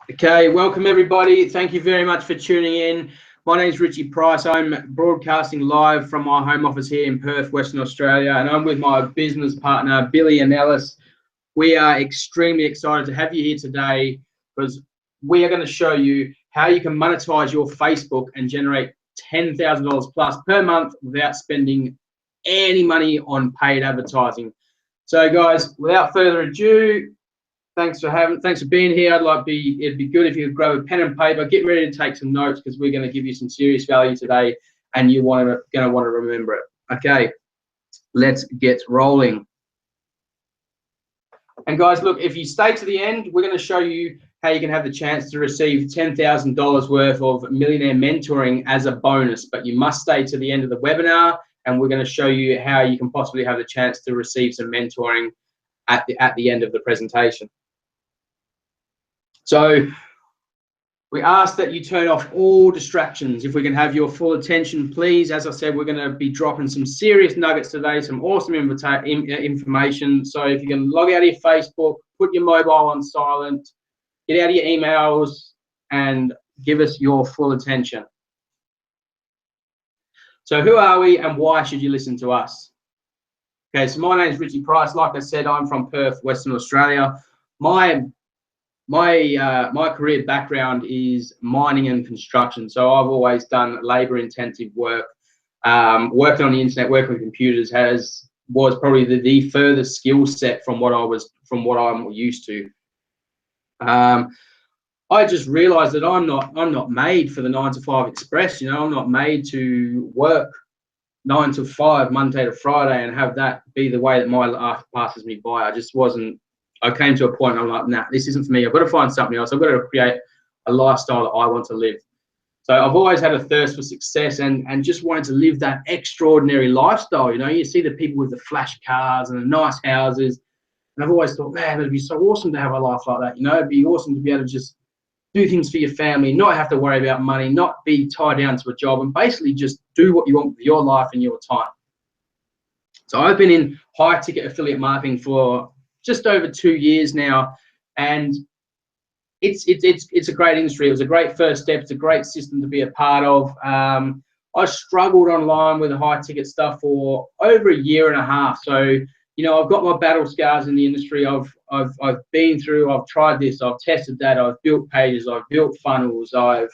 Okay, welcome everybody. Thank you very much for tuning in. My name is Richie Price. I'm broadcasting live from my home office here in Perth, Western Australia, and I'm with my business partner, Billy and Ellis. We are extremely excited to have you here today because we are going to show you how you can monetize your Facebook and generate $10,000 plus per month without spending any money on paid advertising. So guys, without further ado, thanks for being here. It'd be good if you could grab a pen and paper, get ready to take some notes because we're going to give you some serious value today, and you're going to want to remember it. Okay, let's get rolling. And guys, look, if you stay to the end, we're going to show you how you can have the chance to receive $10,000 worth of millionaire mentoring as a bonus, but you must stay to the end of the webinar, and we're going to show you how you can possibly have the chance to receive some mentoring at the end of the presentation. So we ask that you turn off all distractions. If we can have your full attention, please. As I said, we're going to be dropping some serious nuggets today, some awesome information. So if you can log out of your Facebook, put your mobile on silent, get out of your emails, and give us your full attention. So who are we and why should you listen to us? Okay, so my name is Richie Price. Like I said, I'm from Perth, Western Australia. My career background is mining and construction, so I've always done labor-intensive work. Working on the internet, working with computers was probably the furthest skill set from what I'm used to. I just realised that I'm not made for the 9 to 5 express. You know, I'm not made to work 9 to 5 Monday to Friday and have that be the way that my life passes me by. I just wasn't. I came to a point and I'm like, nah, this isn't for me. I've got to find something else. I've got to create a lifestyle that I want to live. So I've always had a thirst for success and just wanted to live that extraordinary lifestyle. You know, you see the people with the flash cars and the nice houses. And I've always thought, man, it'd be so awesome to have a life like that. You know, it'd be awesome to be able to just do things for your family, not have to worry about money, not be tied down to a job, and basically just do what you want with your life and your time. So I've been in high ticket affiliate marketing for just over 2 years now, and it's a great industry. It was a great first step. It's a great system to be a part of. I struggled online with the high ticket stuff for over 1.5 years. So, you know, I've got my battle scars in the industry. I've been through, I've tried this, I've tested that, I've built pages, I've built funnels, I've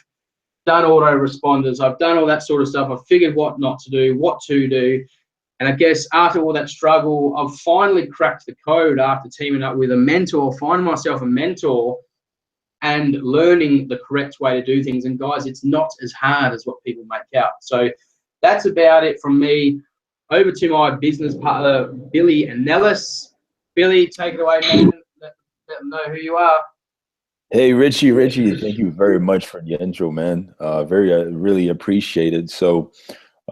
done autoresponders, I've done all that sort of stuff. I've figured what not to do, what to do. And I guess after all that struggle, I've finally cracked the code after teaming up with a mentor, finding myself a mentor and learning the correct way to do things. And guys, it's not as hard as what people make out. So that's about it from me. Over to my business partner, Billy and Ellis. Billy, take it away, man. Let them know who you are. Hey, Richie, thank you very much for the intro, man. Really appreciated. So,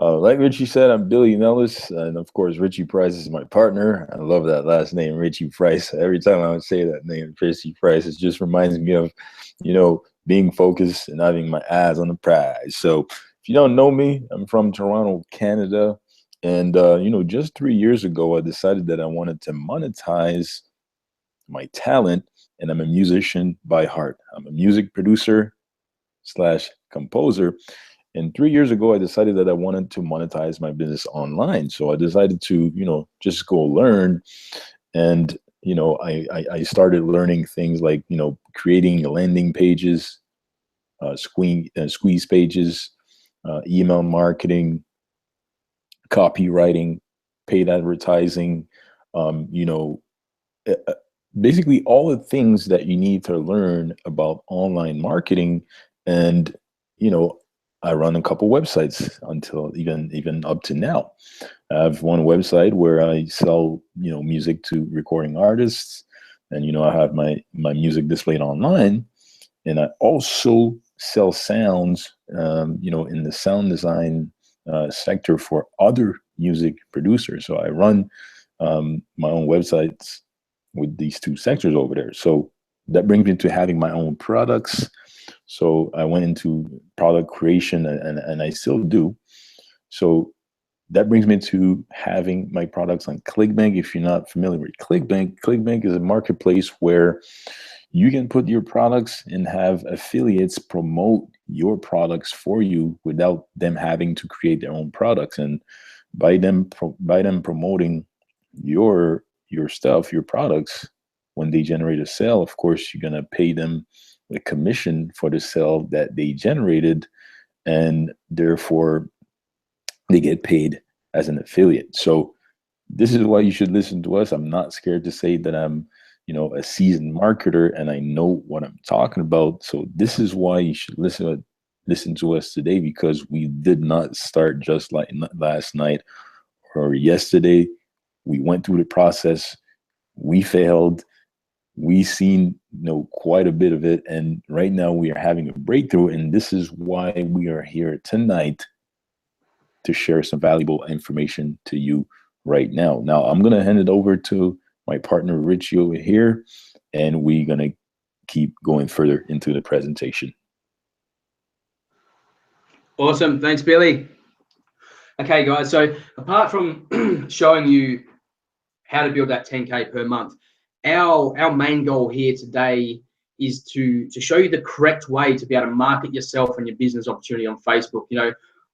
like Richie said, I'm Billy Nellis, and of course, Richie Price is my partner. I love that last name, Richie Price. Every time I would say that name, Richie Price, it just reminds me of, you know, being focused and having my eyes on the prize. So, if you don't know me, I'm from Toronto, Canada, and you know, just 3 years ago, I decided that I wanted to monetize my talent, and I'm a musician by heart. I'm a music producer slash composer. And 3 years ago, I decided that I wanted to monetize my business online. So I decided to, you know, just go learn. And, you know, I started learning things like, you know, creating landing pages, squeeze pages, email marketing, copywriting, paid advertising, you know, basically all the things that you need to learn about online marketing. And, you know, I run a couple websites until even up to now. I have one website where I sell, you know, music to recording artists, and, you know, I have my music displayed online, and I also sell sounds, you know, in the sound design sector for other music producers. So I run my own websites with these two sectors over there. So that brings me to having my own products. So I went into product creation, and I still do. So that brings me to having my products on ClickBank. If you're not familiar with ClickBank, ClickBank is a marketplace where you can put your products and have affiliates promote your products for you without them having to create their own products. And by them promoting your stuff, your products, when they generate a sale, of course, you're going to pay them a commission for the sale that they generated, and therefore they get paid as an affiliate. So this is why you should listen to us. I'm not scared to say that I'm, a seasoned marketer and I know what I'm talking about. So this is why you should listen to us today, because we did not start just like last night or yesterday. We went through the process. We failed. We seen quite a bit of it, and right now we are having a breakthrough. And this is why we are here tonight, to share some valuable information to you right now. Now I'm gonna hand it over to my partner Richie over here, and we're gonna keep going further into the presentation. Awesome, thanks, Billy. Okay, guys. So apart from showing you how to build that 10K per month, our main goal here today is to show you the correct way to be able to market yourself and your business opportunity on Facebook.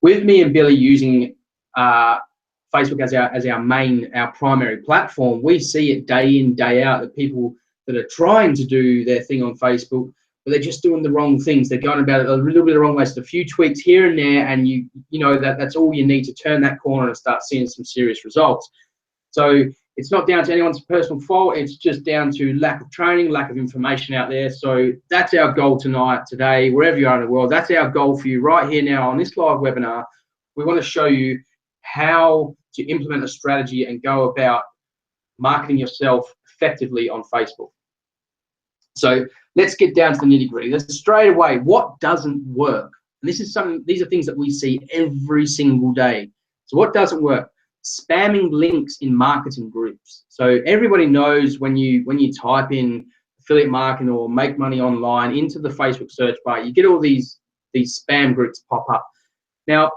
With me and Billy using Facebook as our primary platform, we see it day in, day out, that people that are trying to do their thing on Facebook, but they're just doing the wrong things. They're going about it a little bit the wrong way. So a few tweaks here and there, and you know that's all you need to turn that corner and start seeing some serious results. So it's not down to anyone's personal fault. It's just down to lack of training, lack of information out there. So that's our goal today, wherever you are in the world. That's our goal for you right here now on this live webinar. We want to show you how to implement a strategy and go about marketing yourself effectively on Facebook. So let's get down to the nitty-gritty. Let's straight away, what doesn't work? And these are things that we see every single day. So what doesn't work? Spamming links in marketing groups. So everybody knows when you type in affiliate marketing or make money online into the Facebook search bar, you get all these spam groups pop up. Now,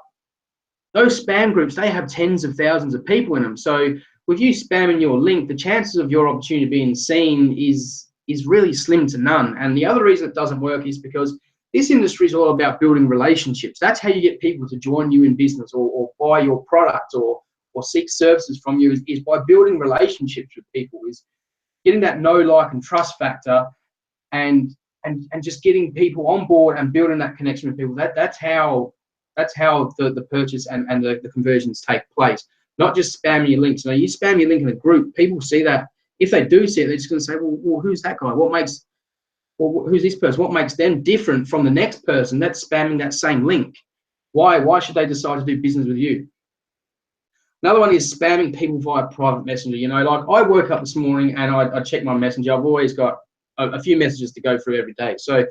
those spam groups, they have tens of thousands of people in them. So with you spamming your link, the chances of your opportunity being seen is really slim to none. And the other reason it doesn't work is because this industry is all about building relationships. That's how you get people to join you in business or buy your product or seek services from you, is by building relationships with people, is getting that know, like, and trust factor, and just getting people on board and building that connection with people. That's how the purchase and the conversions take place. Not just spamming your links. You spam your link in a group, people see that. If they do see it, they're just going to say, well, who's that guy? Who's this person? What makes them different from the next person that's spamming that same link? Why should they decide to do business with you? Another one is spamming people via private messenger. Like I woke up this morning and I check my messenger. I've always got a few messages to go through every day. So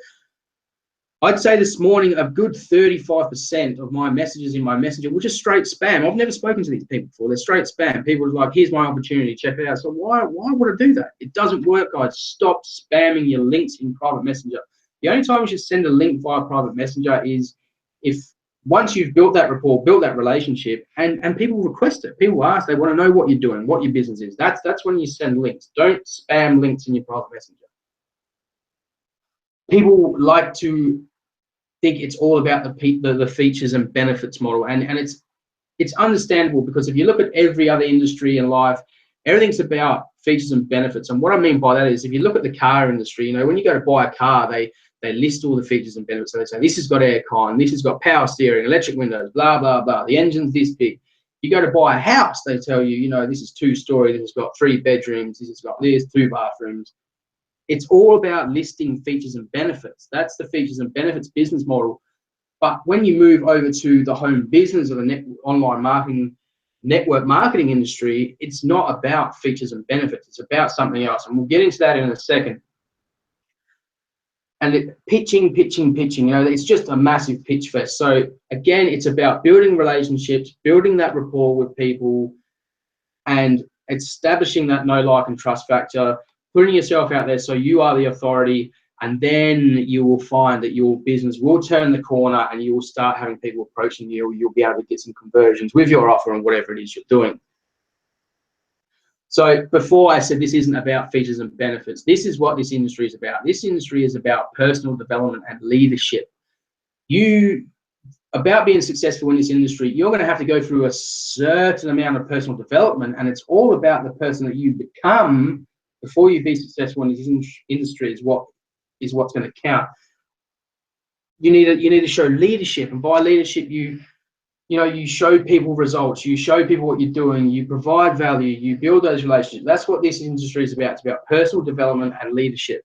I'd say this morning a good 35% of my messages in my messenger were just straight spam. I've never spoken to these people before. They're straight spam. People are like, here's my opportunity, check it out. So why would I do that? It doesn't work, guys. Stop spamming your links in private messenger. The only time you should send a link via private messenger is if once you've built that rapport, built that relationship, and people request it. People ask, they want to know what you're doing, what your business is. That's when you send links. Don't spam links in your private messenger. People like to think it's all about the features and benefits model, and it's understandable, because if you look at every other industry in life, everything's about features and benefits. And what I mean by that is, if you look at the car industry, when you go to buy a car, they list all the features and benefits. So they say, this has got aircon, this has got power steering, electric windows, blah, blah, blah. The engine's this big. You go to buy a house, they tell you, this is 2-story, this has got 3 bedrooms, this has got 2 bathrooms. It's all about listing features and benefits. That's the features and benefits business model. But when you move over to the home business or the online marketing, network marketing industry, it's not about features and benefits. It's about something else. And we'll get into that in a second. And pitching, it's just a massive pitch fest. So again, it's about building relationships, building that rapport with people, and establishing that know, like, and trust factor, putting yourself out there so you are the authority, and then you will find that your business will turn the corner and you will start having people approaching you. You'll be able to get some conversions with your offer and whatever it is you're doing. So before I said this isn't about features and benefits. This is what this industry is about. This industry is about personal development and leadership. About being successful in this industry, you're going to have to go through a certain amount of personal development, and it's all about the person that you become before you be successful in this industry is what's going to count. You need to show leadership, and by leadership, you show people results, you show people what you're doing, you provide value, you build those relationships. That's what this industry is about. It's about personal development and leadership.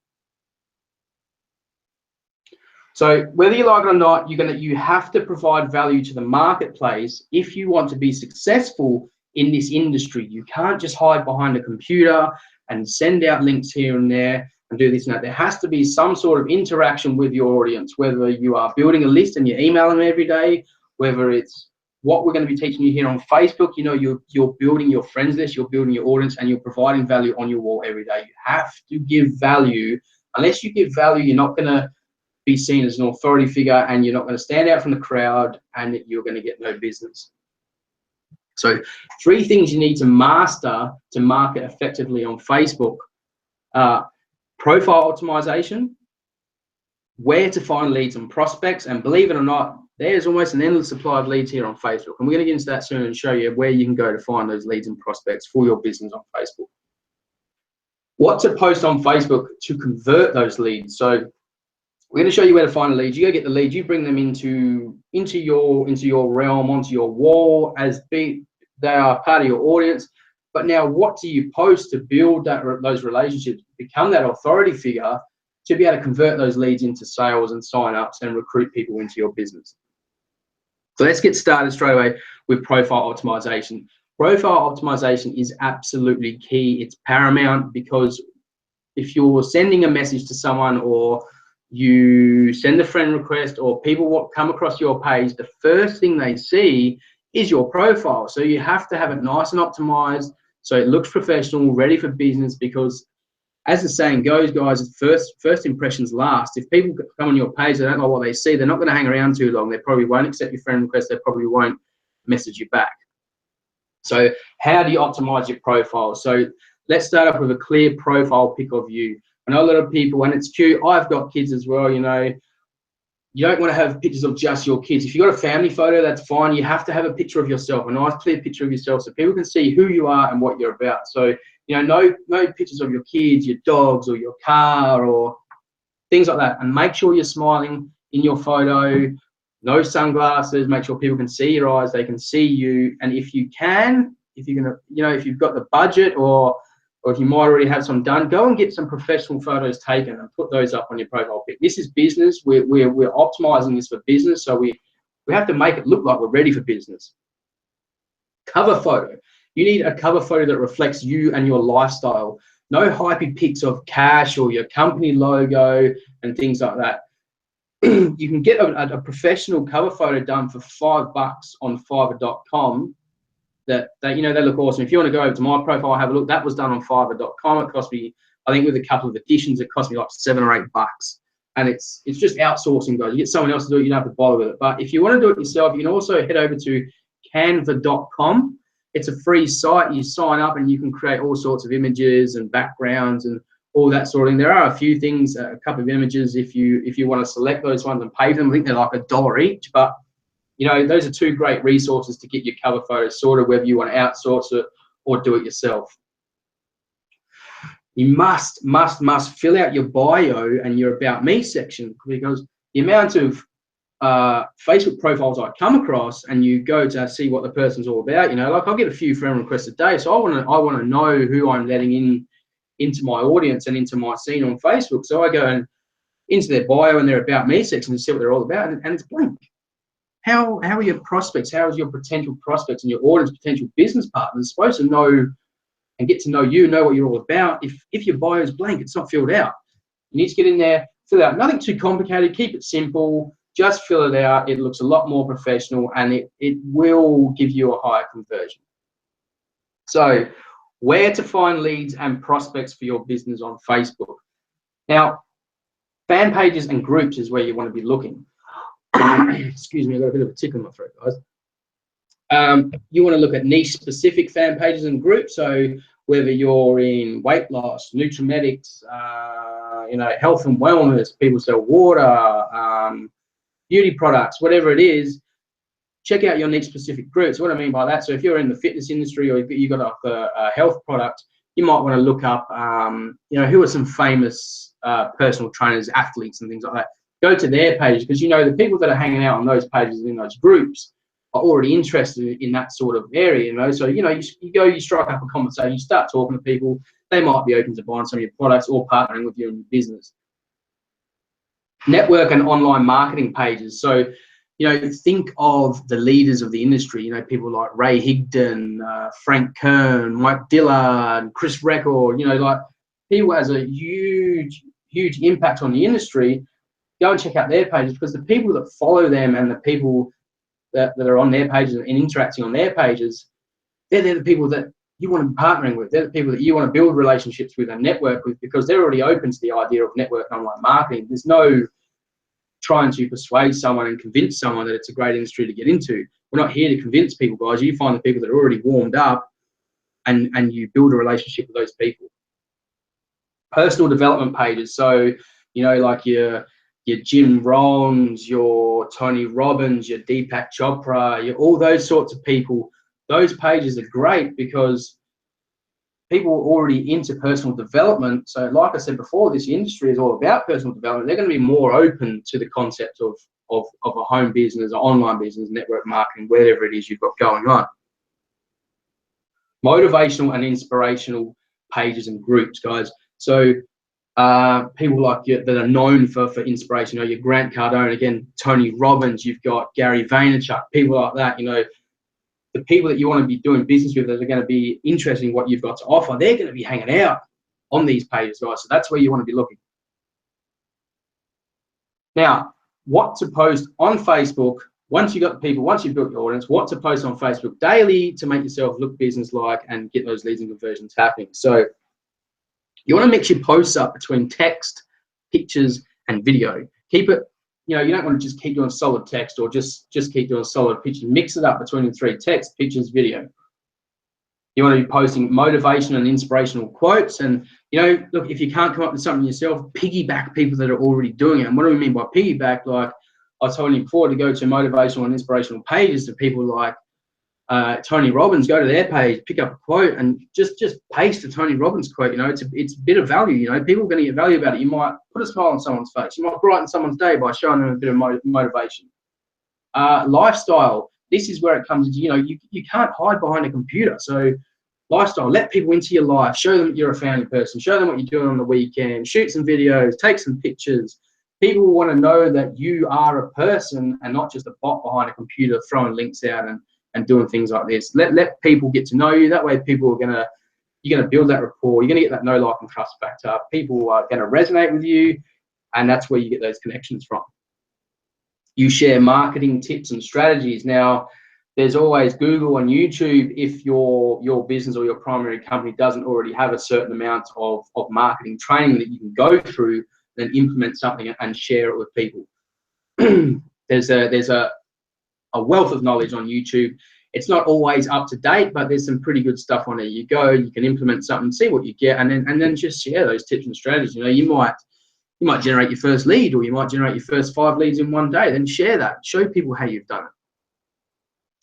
So whether you like it or not, you have to provide value to the marketplace if you want to be successful in this industry. You can't just hide behind a computer and send out links here and there and do this and that. There has to be some sort of interaction with your audience, whether you are building a list and you email them every day, whether it's what we're going to be teaching you here on Facebook. You're building your friends list, you're building your audience, and you're providing value on your wall every day. You have to give value. Unless you give value, you're not going to be seen as an authority figure, and you're not going to stand out from the crowd, and you're going to get no business. So 3 things you need to master to market effectively on Facebook: profile optimization, where to find leads and prospects, and believe it or not, there's almost an endless supply of leads here on Facebook, and we're going to get into that soon and show you where you can go to find those leads and prospects for your business on Facebook. What to post on Facebook to convert those leads. So we're going to show you where to find the leads. You go get the leads, you bring them into your realm, onto your wall, they are part of your audience. But now, what do you post to build those relationships, become that authority figure to be able to convert those leads into sales and sign-ups and recruit people into your business? So let's get started straight away with profile optimization. Profile optimization is absolutely key. It's paramount, because if you're sending a message to someone, or you send a friend request, or people will come across your page, the first thing they see is your profile. So you have to have it nice and optimized so it looks professional, ready for business, because as the saying goes, guys, first impressions last. If people come on your page, they don't know what they see, they're not going to hang around too long. They probably won't accept your friend request. They probably won't message you back. So how do you optimize your profile? So let's start off with a clear profile pic of you. I know a lot of people, and it's cute, I've got kids as well, you don't want to have pictures of just your kids. If you've got a family photo, that's fine. You have to have a picture of yourself, a nice clear picture of yourself, so people can see who you are and what you're about. So, no pictures of your kids, your dogs, or your car, or things like that. And make sure you're smiling in your photo, no sunglasses, make sure people can see your eyes, they can see you. And if you've got the budget, or if you might already have some done, go and get some professional photos taken and put those up on your profile pic. This is business. We're optimizing this for business, so we have to make it look like we're ready for business. Cover photo. You need a cover photo that reflects you and your lifestyle. No hypey pics of cash or your company logo and things like that. You can get a professional cover photo done for $5 on Fiverr.com. That they look awesome. If you want to go over to my profile, have a look. That was done on Fiverr.com. It cost me, I think, with a couple of additions, it cost me like $7 or $8. And it's just outsourcing, guys. You get someone else to do it, you don't have to bother with it. But if you want to do it yourself, you can also head over to Canva.com. It's a free site. You sign up and you can create all sorts of images and backgrounds and all that sort of thing. There are a few things, a couple of images, if you want to select those ones and pay them. I think they're like $1 each, but those are 2 great resources to get your cover photos sorted, whether you want to outsource it or do it yourself. You must fill out your bio and your About Me section, because the amount of Facebook profiles I come across, and you go to see what the person's all about, like I'll get a few friend requests a day, so I want to know who I'm letting into my audience and into my scene on Facebook. So I go into their bio and their About Me section and see what they're all about, and it's blank. How are your prospects? How is your potential prospects and your audience, potential business partners supposed to know and get to know you, know what you're all about? If your bio is blank, it's not filled out. You need to get in there, fill it out. Nothing too complicated. Keep it simple. Just fill it out. It looks a lot more professional, and it will give you a higher conversion. So, where to find leads and prospects for your business on Facebook. Now, fan pages and groups is where you want to be looking. Excuse me, I got a bit of a tickle in my throat, guys. You want to look at niche specific fan pages and groups. So whether you're in weight loss, nutrimetics, you know, health and wellness, people sell water, beauty products, whatever it is, check out your niche specific groups. What I mean by that, so if you're in the fitness industry or you've got a health product, you might want to look up, you know, who are some famous personal trainers, athletes and things like that. Go to their pages, because you know the people that are hanging out on those pages and in those groups are already interested in that sort of area, you know. So, you know, you strike up a conversation, you start talking to people, they might be open to buying some of your products or partnering with you in your business. Network and online marketing pages. So, you know, think of the leaders of the industry, you know, people like Ray Higdon, Frank Kern, Mike Dillard, Chris Record, you know, like people has a huge impact on the industry. Go and check out their pages, because the people that follow them and the people that are on their pages and interacting on their pages, they're the people that you want to be partnering with. They're the people that you want to build relationships with and network with, because they're already open to the idea of network and online marketing. There's no trying to persuade someone and convince someone that it's a great industry to get into. We're not here to convince people, guys. You find the people that are already warmed up and you build a relationship with those people. Personal development pages. So, you know, like your Jim Rohns, your Tony Robbins, your Deepak Chopra, all those sorts of people. Those pages are great because people are already into personal development. So like I said before, this industry is all about personal development. They're going to be more open to the concept of a home business, an online business, network marketing, whatever it is you've got going on. Motivational and inspirational pages and groups, guys. So people like you that are known for inspiration, you know, your Grant Cardone, again, Tony Robbins, you've got Gary Vaynerchuk, people like that, you know, the people that you want to be doing business with that are going to be interested in what you've got to offer, they're going to be hanging out on these pages, guys. So that's where you want to be looking. Now, what to post on Facebook, once you've got the people, once you've built your audience, what to post on Facebook daily to make yourself look business-like and get those leads and conversions happening. So you want to mix your posts up between text, pictures, and video. Keep it, you know, you don't want to just keep doing solid text or just keep doing solid pictures. Mix it up between the three: text, pictures, video. You want to be posting motivation and inspirational quotes. And, you know, look, if you can't come up with something yourself, piggyback people that are already doing it. And what do we mean by piggyback? Like I was telling you before, to go to motivational and inspirational pages to people like Tony Robbins, go to their page, pick up a quote and just paste a Tony Robbins quote. You know, it's a bit of value. You know, people are going to get value about it. You might put a smile on someone's face. You might brighten someone's day by showing them a bit of motivation. Lifestyle. This is where it comes into, you know, you can't hide behind a computer. So lifestyle, let people into your life, show them you're a family person, show them what you're doing on the weekend, shoot some videos, take some pictures. People want to know that you are a person and not just a bot behind a computer throwing links out and doing things like this. Let people get to know you. That way people are you're gonna build that rapport. You're gonna get that know, like, and trust factor. People are gonna resonate with you, and that's where you get those connections from. You share marketing tips and strategies. Now, there's always Google and YouTube. If your business or your primary company doesn't already have a certain amount of marketing training that you can go through, then implement something and share it with people. There's a wealth of knowledge on YouTube. It's not always up to date, but there's some pretty good stuff on there. You can implement something, see what you get, and then just share those tips and strategies. You know, you might generate your first lead, or you might generate your first 5 leads in one day. Then share that. Show people how you've done it.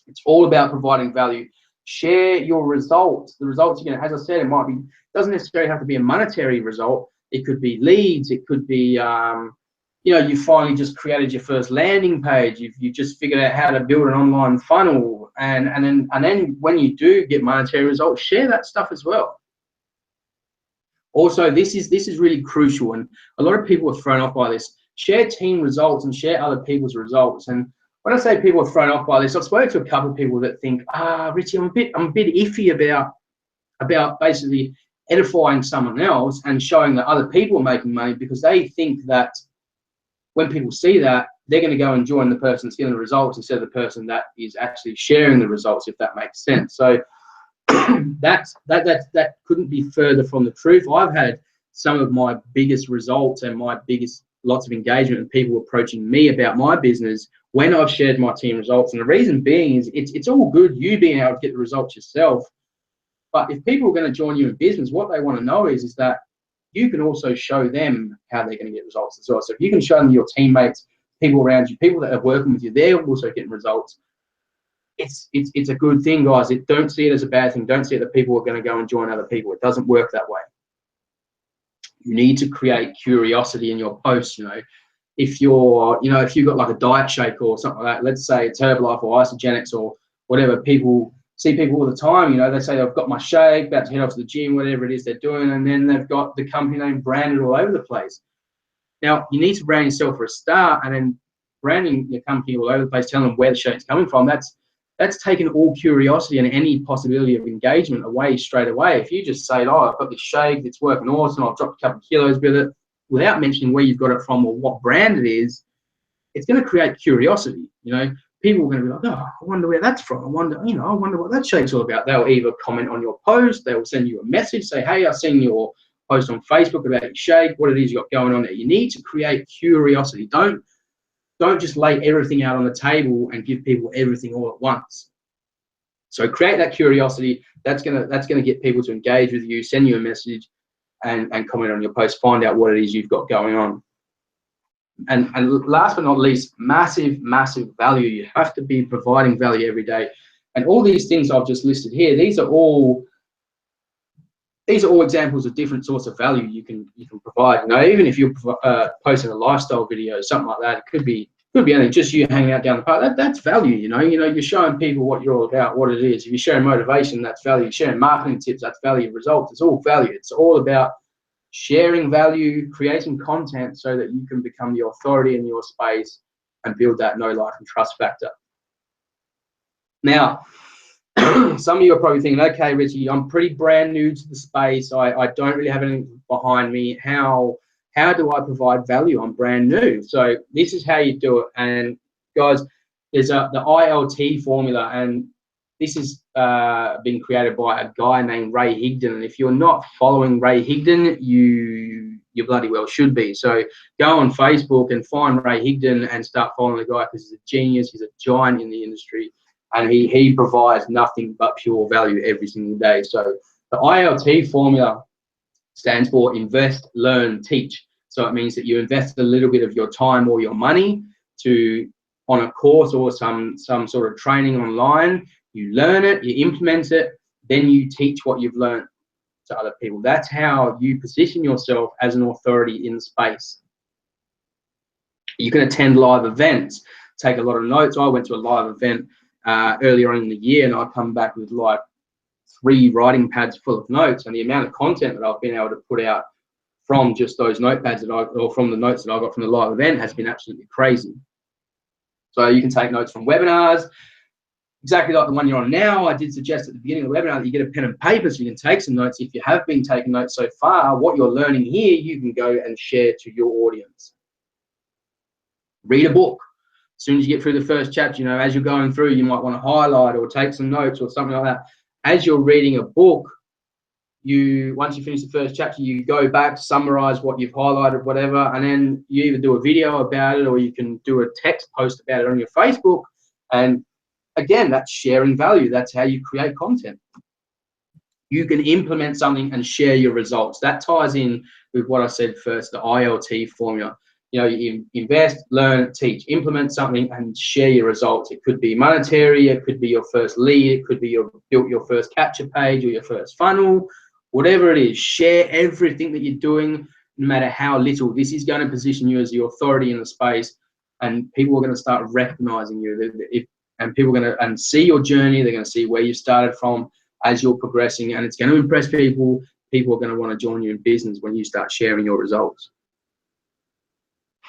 It's all about providing value. Share your results. The results you're gonna, as I said, doesn't necessarily have to be a monetary result. It could be leads. It could be you know, you finally just created your first landing page. You just figured out how to build an online funnel, and then when you do get monetary results, share that stuff as well. Also, this is really crucial, and a lot of people are thrown off by this. Share team results and share other people's results. And when I say people are thrown off by this, I've spoken to a couple of people that think, Richie, I'm a bit iffy about basically edifying someone else and showing that other people are making money, because they think that when people see that, they're going to go and join the person that's getting the results instead of the person that is actually sharing the results, if that makes sense. So that couldn't be further from the truth. I've had some of my biggest results and my biggest lots of engagement and people approaching me about my business when I've shared my team results. And the reason being is it's all good you being able to get the results yourself, But if people are going to join you in business, what they want to know is that you can also show them how they're going to get results as well. So if you can show them your teammates, people around you, people that are working with you, they're also getting results. It's a good thing, guys. Don't see it as a bad thing. Don't see it that people are going to go and join other people. It doesn't work that way. You need to create curiosity in your posts. If you've got like a diet shake or something like that, let's say it's Herbalife or Isogenics or whatever, people see people all the time, they say, I've got my shake, about to head off to the gym, whatever it is they're doing, and then they've got the company name branded all over the place. Now, you need to brand yourself for a start, and then branding your company all over the place, telling them where the shake's coming from, that's taking all curiosity and any possibility of engagement away straight away. If you just say, oh, I've got this shake, it's working awesome, I've dropped a couple of kilos with it, without mentioning where you've got it from or what brand it is, it's going to create curiosity. People are going to be like, oh, I wonder where that's from. I wonder what that shake's all about. They'll either comment on your post, they'll send you a message, say, hey, I've seen your post on Facebook about your shake, what it is you got going on there. You need to create curiosity. Don't just lay everything out on the table and give people everything all at once. So create that curiosity. That's gonna get people to engage with you, send you a message, and comment on your post, find out what it is you've got going on. And last but not least, massive value. You have to be providing value every day. And all these things I've just listed here, these are all examples of different sorts of value you can provide. Even if you're posting a lifestyle video, something like that, it could be only just you hanging out down the park. That's value. You're showing people what you're all about, what it is. If you're sharing motivation, that's value. You're sharing marketing tips, that's value. Results, it's all value. It's all about sharing value, creating content so that you can become the authority in your space and build that know, like, and trust factor. Now, some of you are probably thinking, okay, Richie, I'm pretty brand new to the space. I don't really have anything behind me. How do I provide value? I'm brand new. So this is how you do it. And guys, there's the ILT formula, and this is been created by a guy named Ray Higdon. And if you're not following Ray Higdon, you bloody well should be. So go on Facebook and find Ray Higdon and start following the guy, because he's a genius. He's a giant in the industry. And he provides nothing but pure value every single day. So the ILT formula stands for invest, learn, teach. So it means that you invest a little bit of your time or your money on a course or some sort of training online. You learn it, you implement it, then you teach what you've learned to other people. That's how you position yourself as an authority in the space. You can attend live events, take a lot of notes. I went to a live event earlier on in the year, and I come back with like 3 writing pads full of notes, and the amount of content that I've been able to put out from just those notepads or from the notes that I got from the live event has been absolutely crazy. So you can take notes from webinars, exactly like the one you're on now. I did suggest at the beginning of the webinar that you get a pen and paper so you can take some notes. If you have been taking notes so far, what you're learning here, you can go and share to your audience. Read a book. As soon as you get through the first chapter, as you're going through, you might want to highlight or take some notes or something like that. As you're reading a book, once you finish the first chapter, you go back, summarize what you've highlighted, whatever, and then you either do a video about it or you can do a text post about it on your Facebook. And again, that's sharing value. That's how you create content. You can implement something and share your results. That ties in with what I said first, the ILT formula. You invest, learn, teach, implement something and share your results. It could be monetary, it could be your first lead, it could be built your first capture page or your first funnel, whatever it is. Share everything that you're doing, no matter how little. This is going to position you as the authority in the space, and people are going to start recognizing you. And people are going to see your journey. They're going to see where you started from as you're progressing, and it's going to impress people. People are going to want to join you in business when you start sharing your results.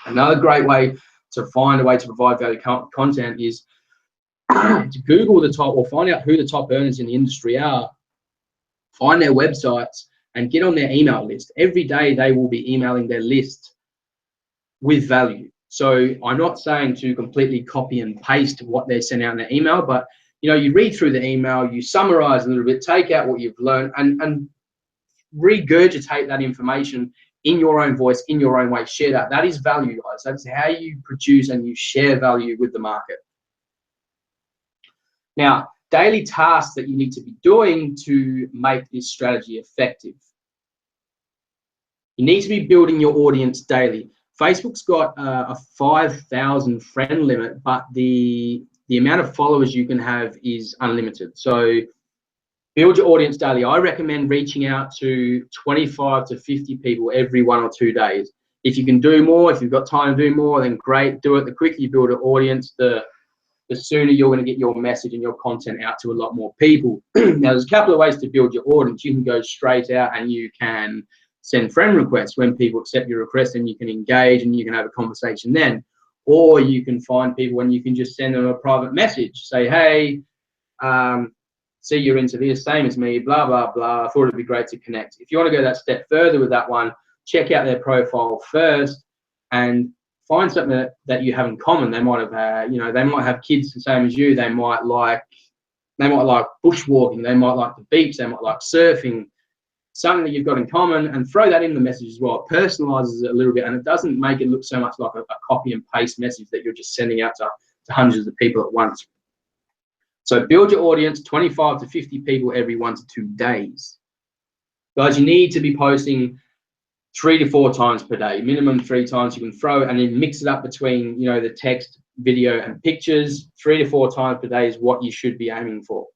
Another great way to find a way to provide value content is to Google the top, or find out who the top earners in the industry are, find their websites and get on their email list. Every day they will be emailing their list with value. So I'm not saying to completely copy and paste what they're sending out in their email, but you read through the email, you summarize a little bit, take out what you've learned and regurgitate that information in your own voice, in your own way. Share that. That is value, guys. That's how you produce and you share value with the market. Now, daily tasks that you need to be doing to make this strategy effective. You need to be building your audience daily. Facebook's got a 5,000 friend limit, but the amount of followers you can have is unlimited. So build your audience daily. I recommend reaching out to 25 to 50 people every 1 or 2 days. If you can do more, if you've got time to do more, then great, do it. The quicker you build an audience, the sooner you're going to get your message and your content out to a lot more people. Now, there's a couple of ways to build your audience. You can go straight out and you can send friend requests. When people accept your request, and you can engage and you can have a conversation then. Or you can find people and you can just send them a private message. Say, hey, see you're into this, same as me, blah, blah, blah. I thought it'd be great to connect. If you want to go that step further with that one, check out their profile first and find something that you have in common. They might have, they might have kids the same as you. They might like bushwalking. They might like the beach. They might like surfing. Something that you've got in common, and throw that in the message as well. It personalizes it a little bit, and it doesn't make it look so much like a copy and paste message that you're just sending out to hundreds of people at once. So build your audience, 25 to 50 people every 1 to 2 days. Guys, you need to be posting 3 to 4 times per day, minimum 3 times. You can throw and then mix it up between, the text, video, and pictures. 3 to 4 times per day is what you should be aiming for.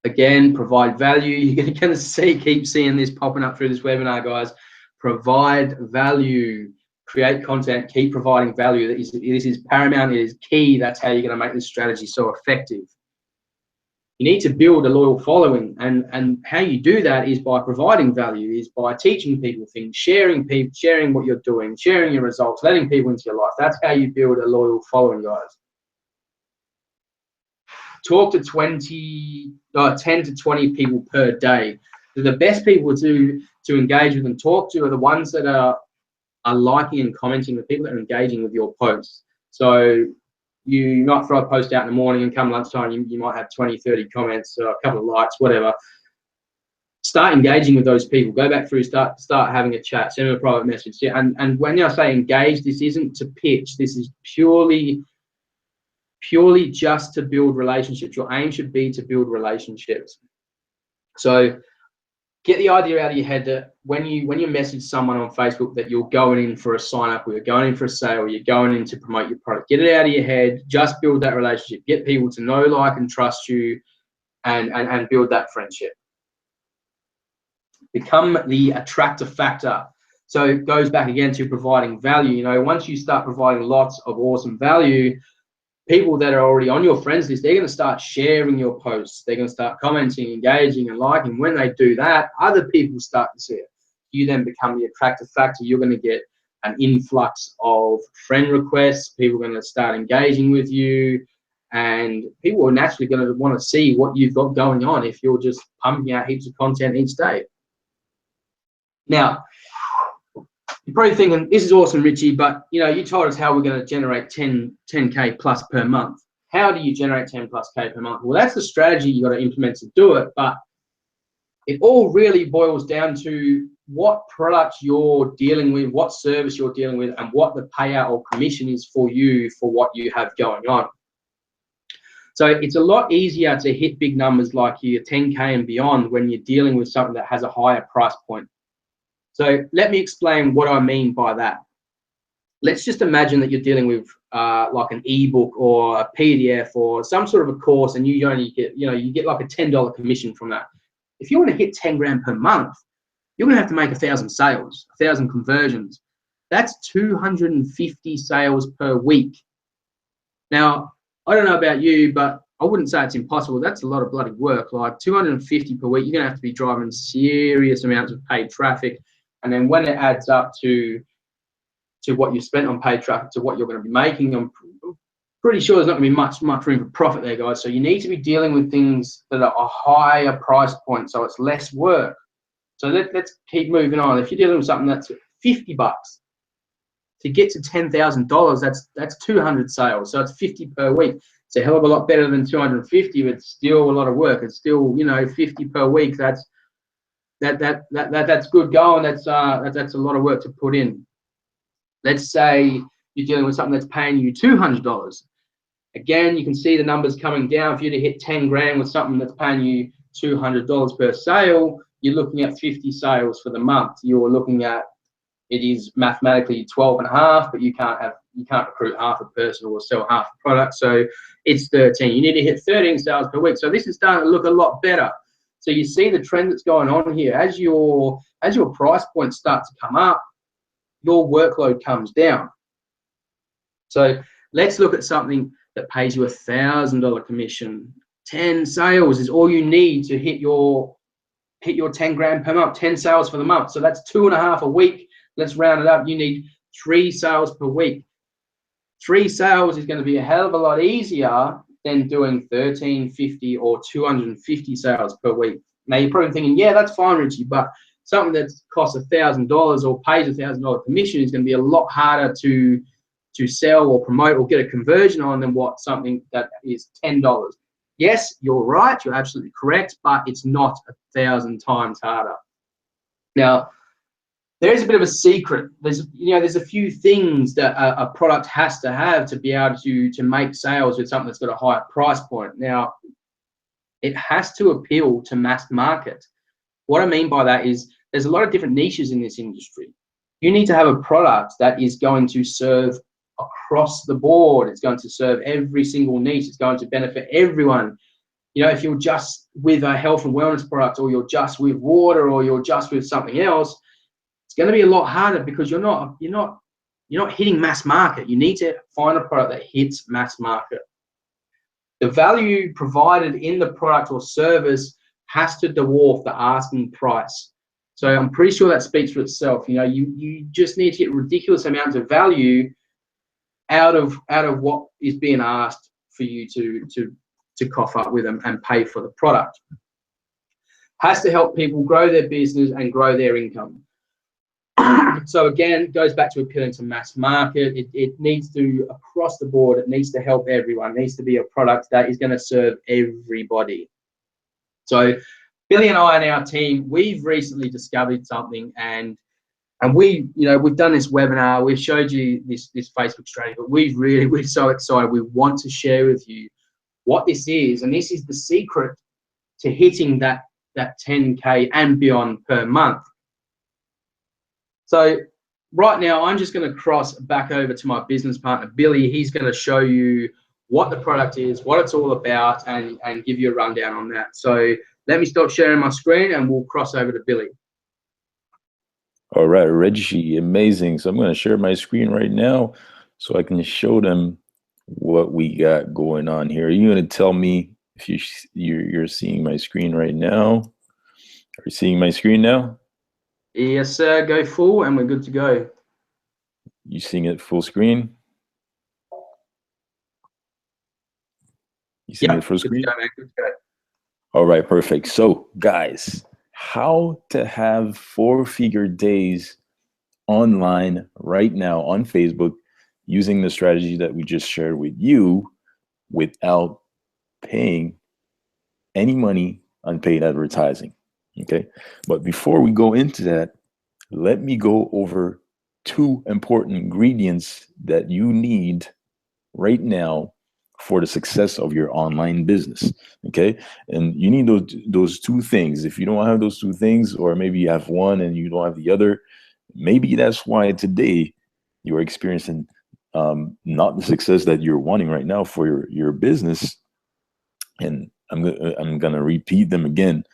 Again, provide value. You're going to keep seeing this popping up through this webinar, guys. Provide value. Create content. Keep providing value. This is paramount. It is key. That's how you're going to make this strategy so effective. You need to build a loyal following, and how you do that is by providing value, is by teaching people things, sharing what you're doing, sharing your results, letting people into your life. That's how you build a loyal following, guys. Talk to 10 to 20 people per day. The best people to engage with and talk to are the ones that are liking and commenting, the people that are engaging with your posts. So you might throw a post out in the morning, and come lunchtime, you might have 20, 30 comments, a couple of likes, whatever. Start engaging with those people. Go back through, start having a chat, send them a private message. And when I say engage, this isn't to pitch. This is purely just to build relationships. Your aim should be to build relationships. So get the idea out of your head that when you message someone on Facebook that you're going in for a sign up, or you're going in for a sale, or you're going in to promote your product, get it out of your head. Just build that relationship. Get people to know, like, and trust you, and build that friendship. Become the attractor factor. So it goes back again to providing value. Once you start providing lots of awesome value, people that are already on your friends list, they're going to start sharing your posts. They're going to start commenting, engaging, and liking. When they do that, other people start to see it. You then become the attractive factor. You're going to get an influx of friend requests. People are going to start engaging with you, and people are naturally going to want to see what you've got going on if you're just pumping out heaps of content each day. Now, you're probably thinking, this is awesome, Richie, but you told us how we're going to generate 10K plus per month. How do you generate 10 plus K per month? Well, that's the strategy you got to implement to do it, but it all really boils down to what product you're dealing with, what service you're dealing with, and what the payout or commission is for you for what you have going on. So it's a lot easier to hit big numbers like your 10K and beyond when you're dealing with something that has a higher price point. So let me explain what I mean by that. Let's just imagine that you're dealing with like an ebook or a PDF or some sort of a course, and you only get, you get like a $10 commission from that. If you want to hit 10 grand per month, you're going to have to make 1,000 sales, 1,000 conversions. That's 250 sales per week. Now, I don't know about you, but I wouldn't say it's impossible. That's a lot of bloody work. Like 250 per week, you're going to have to be driving serious amounts of paid traffic. And then when it adds up to what you spent on paid traffic to what you're going to be making, I'm pretty sure there's not going to be much room for profit there, guys. So you need to be dealing with things that are a higher price point, so it's less work. So let's keep moving on. If you're dealing with something that's $50, to get to $10,000, that's 200 sales. So it's 50 per week. It's a hell of a lot better than 250, but it's still a lot of work. It's still 50 per week. That's good going. That's a lot of work to put in. Let's say you're dealing with something that's paying you $200. Again, you can see the numbers coming down. For you to hit 10 grand with something that's paying you $200 per sale, you're looking at 50 sales for the month. You're looking at, it is mathematically 12 and a half, but you can't recruit half a person or sell half a product. So it's 13. You need to hit 13 sales per week. So this is starting to look a lot better. So you see the trend that's going on here. As your price points start to come up, your workload comes down. So let's look at something that pays you $1,000 commission. 10 sales is all you need to hit your 10 grand per month, 10 sales for the month. So that's 2.5 a week. Let's round it up. You need 3 sales per week. 3 sales is going to be a hell of a lot easier than doing 13, 50, or 250 sales per week. Now you're probably thinking, yeah, that's fine, Richie, but something that costs $1,000 or pays $1,000 commission is going to be a lot harder to sell or promote or get a conversion on than what something that is $10. Yes, you're right, you're absolutely correct, but it's not 1,000 times harder. Now, there is a bit of a secret. There's a few things that a product has to have to be able to make sales with something that's got a higher price point. Now, it has to appeal to mass market. What I mean by that is there's a lot of different niches in this industry. You need to have a product that is going to serve across the board. It's going to serve every single niche. It's going to benefit everyone. You know, if you're just with a health and wellness product, or you're just with water, or you're just with something else, it's going to be a lot harder because you're not hitting mass market. You need to find a product that hits mass market. The value provided in the product or service has to dwarf the asking price. So I'm pretty sure that speaks for itself. You know, you just need to get ridiculous amounts of value out of what is being asked for you to cough up with them and pay for the product. Has to help people grow their business and grow their income. So again, it goes back to appealing to mass market. It needs to, across the board, it needs to help everyone. It needs to be a product that is going to serve everybody. So Billy and I and our team, we've recently discovered something, and we've done this webinar. We've showed you this Facebook strategy, but we're so excited. We want to share with you what this is, and this is the secret to hitting that 10K and beyond per month. So right now, I'm just going to cross back over to my business partner, Billy. He's going to show you what the product is, what it's all about, and give you a rundown on that. So let me stop sharing my screen and we'll cross over to Billy. All right, Reggie, amazing. So I'm going to share my screen right now so I can show them what we got going on here. Are you going to tell me if you're seeing my screen right now? Are you seeing my screen now? Yes, sir. Go full and we're good to go. You seeing it full screen? You seeing it full screen? Good to go, man. Good to go. All right, perfect. So, guys, how to have 4-figure days online right now on Facebook using the strategy that we just shared with you without paying any money on paid advertising. Okay, but before we go into that, let me go over 2 important ingredients that you need right now for the success of your online business. Okay, and you need those 2 things. If you don't have those 2 things, or maybe you have one and you don't have the other, maybe that's why today you're experiencing not the success that you're wanting right now for your business. And I'm gonna repeat them again.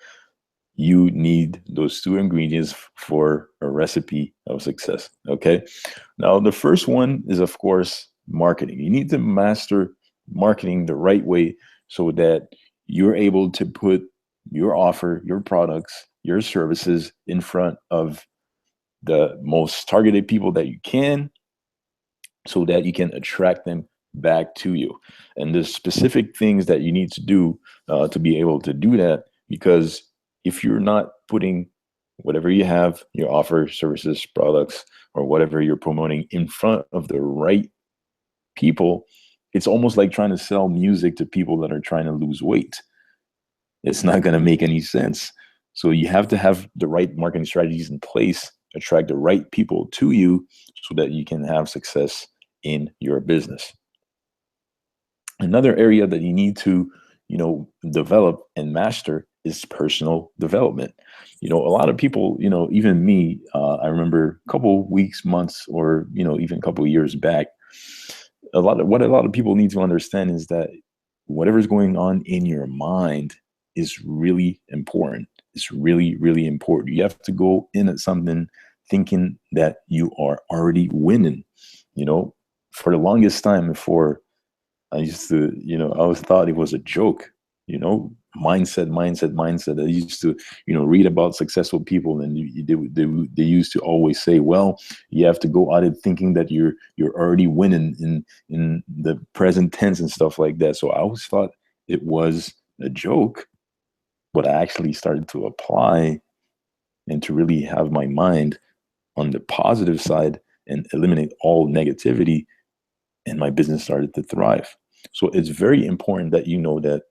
You need those 2 ingredients for a recipe of success. Okay, now the first one is, of course, marketing. You need to master marketing the right way so that you're able to put your offer, your products, your services in front of the most targeted people that you can, so that you can attract them back to you. And there's specific things that you need to do to be able to do that, because if you're not putting whatever you have, your offer, services, products, or whatever you're promoting in front of the right people, it's almost like trying to sell music to people that are trying to lose weight. It's not going to make any sense. So you have to have the right marketing strategies in place, attract the right people to you so that you can have success in your business. Another area that you need to, develop and master is personal development. A lot of people, even me, I remember a couple weeks, months, or, even a couple years back, a lot of people need to understand is that whatever's going on in your mind is really important. It's really, really important. You have to go in at something thinking that you are already winning. For the longest time before, I used to, I always thought it was a joke, mindset, mindset, mindset. I used to, read about successful people, and they used to always say, well, you have to go out it thinking that you're already winning in the present tense and stuff like that. So I always thought it was a joke, but I actually started to apply and to really have my mind on the positive side and eliminate all negativity, and my business started to thrive. So it's very important that you know that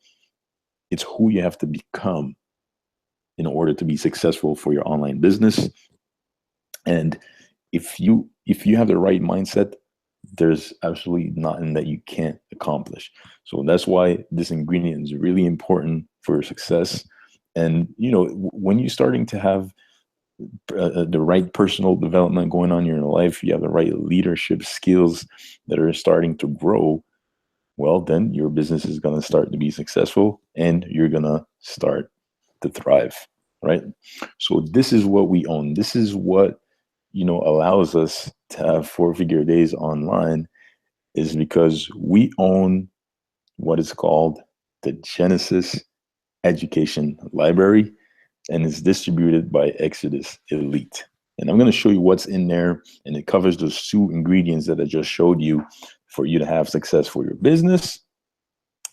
it's who you have to become in order to be successful for your online business. And if you have the right mindset, there's absolutely nothing that you can't accomplish. So that's why this ingredient is really important for success. And when you're starting to have the right personal development going on in your life, you have the right leadership skills that are starting to grow, well, then your business is going to start to be successful and you're going to start to thrive, right? So this is what we own. This is what, allows us to have four-figure days online, is because we own what is called the Genesis Education Library, and it's distributed by Exodus Elite. And I'm going to show you what's in there, and it covers those two ingredients that I just showed you for you to have success for your business.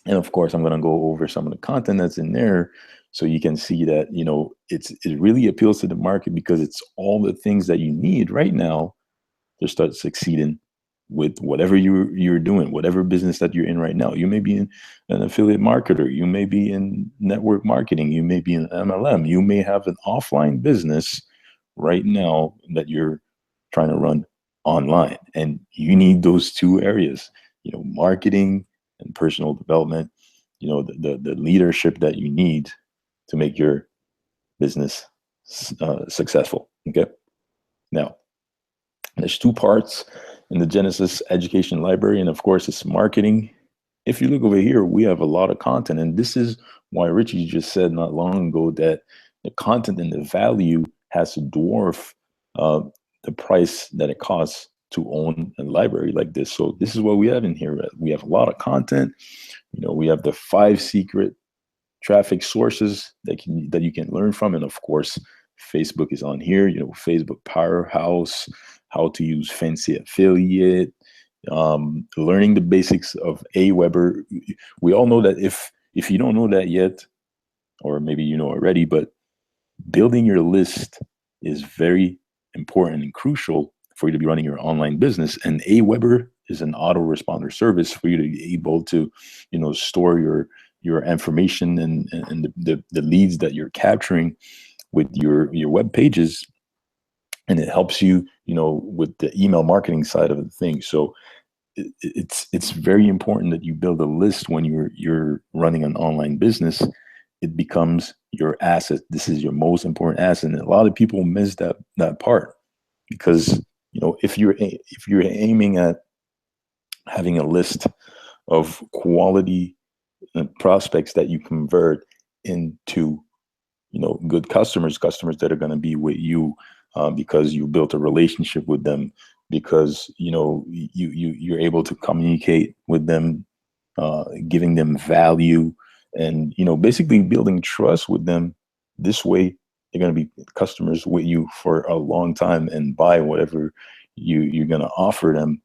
And of course, I'm going to go over some of the content that's in there so you can see that, it really appeals to the market because it's all the things that you need right now to start succeeding with whatever you're doing, whatever business that you're in right now. You may be an affiliate marketer, you may be in network marketing, you may be in MLM, you may have an offline business right now that you're trying to run online, and you need those two areas, marketing and personal development, the leadership that you need to make your business successful. Okay. Now, there's two parts in the Genesis Education Library, and of course, it's marketing. If you look over here, we have a lot of content, and this is why Richie just said not long ago that the content and the value has to dwarf the price that it costs to own a library like this. So this is what we have in here. We have a lot of content. We have the 5 secret traffic sources that you can learn from, and of course, Facebook is on here. Facebook Powerhouse, how to use fancy affiliate, learning the basics of Aweber. We all know that if you don't know that yet, or maybe you know already, but building your list is very important and crucial for you to be running your online business. And Aweber is an autoresponder service for you to be able to, store your information and the leads that you're capturing with your web pages, and it helps you, with the email marketing side of the thing. So it's very important that you build a list when you're running an online business. It becomes your asset. This is your most important asset, and a lot of people miss that part because if you're aiming at having a list of quality prospects that you convert into good customers that are going to be with you because you built a relationship with them, because you're able to communicate with them, giving them value, and basically building trust with them. This way they're going to be customers with you for a long time and buy whatever you're going to offer them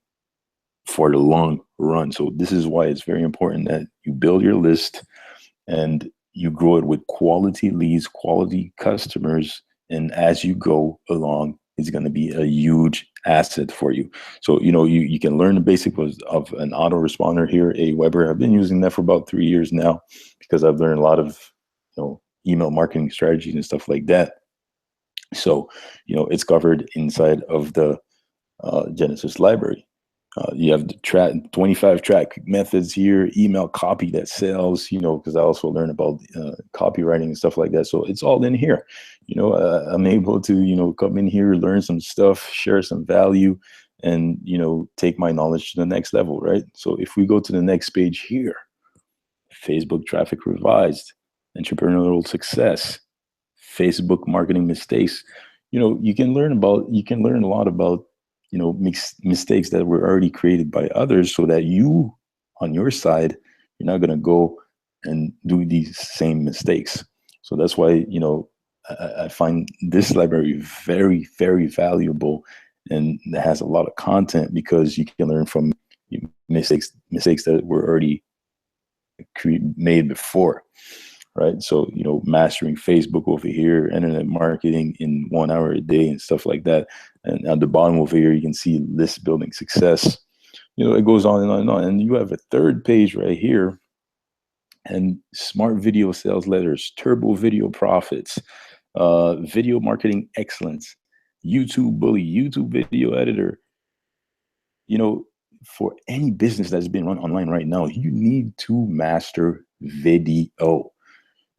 for the long run. So this is why it's very important that you build your list and you grow it with quality leads, quality customers, and as you go along, it's going to be a huge asset for you. So you can learn the basics of an autoresponder here, Aweber. I've been using that for about 3 years now because I've learned a lot of email marketing strategies and stuff like that. So it's covered inside of the Genesis library. You have the 25 track methods here, email copy that sells, you know, because I also learn about copywriting and stuff like that. So it's all in here. You know, I'm able to, you know, come in here, learn some stuff, share some value, and, you know, take my knowledge to the next level, right? So if we go to the next page here, Facebook traffic revised, entrepreneurial success, Facebook marketing mistakes. You know, you can learn a lot about, you know, mistakes that were already created by others, so that you, on your side, you're not going to go and do these same mistakes. So that's why, you know, I find this library very, very valuable, and it has a lot of content because you can learn from mistakes that were already made before, right? So, you know, mastering Facebook over here, internet marketing in 1 hour a day and stuff like that. And at the bottom over here, you can see list building success. You know, it goes on and on and on. And you have a third page right here, and smart video sales letters, turbo video profits, video marketing excellence, YouTube bully, YouTube video editor. You know, for any business that's being run online right now, you need to master video.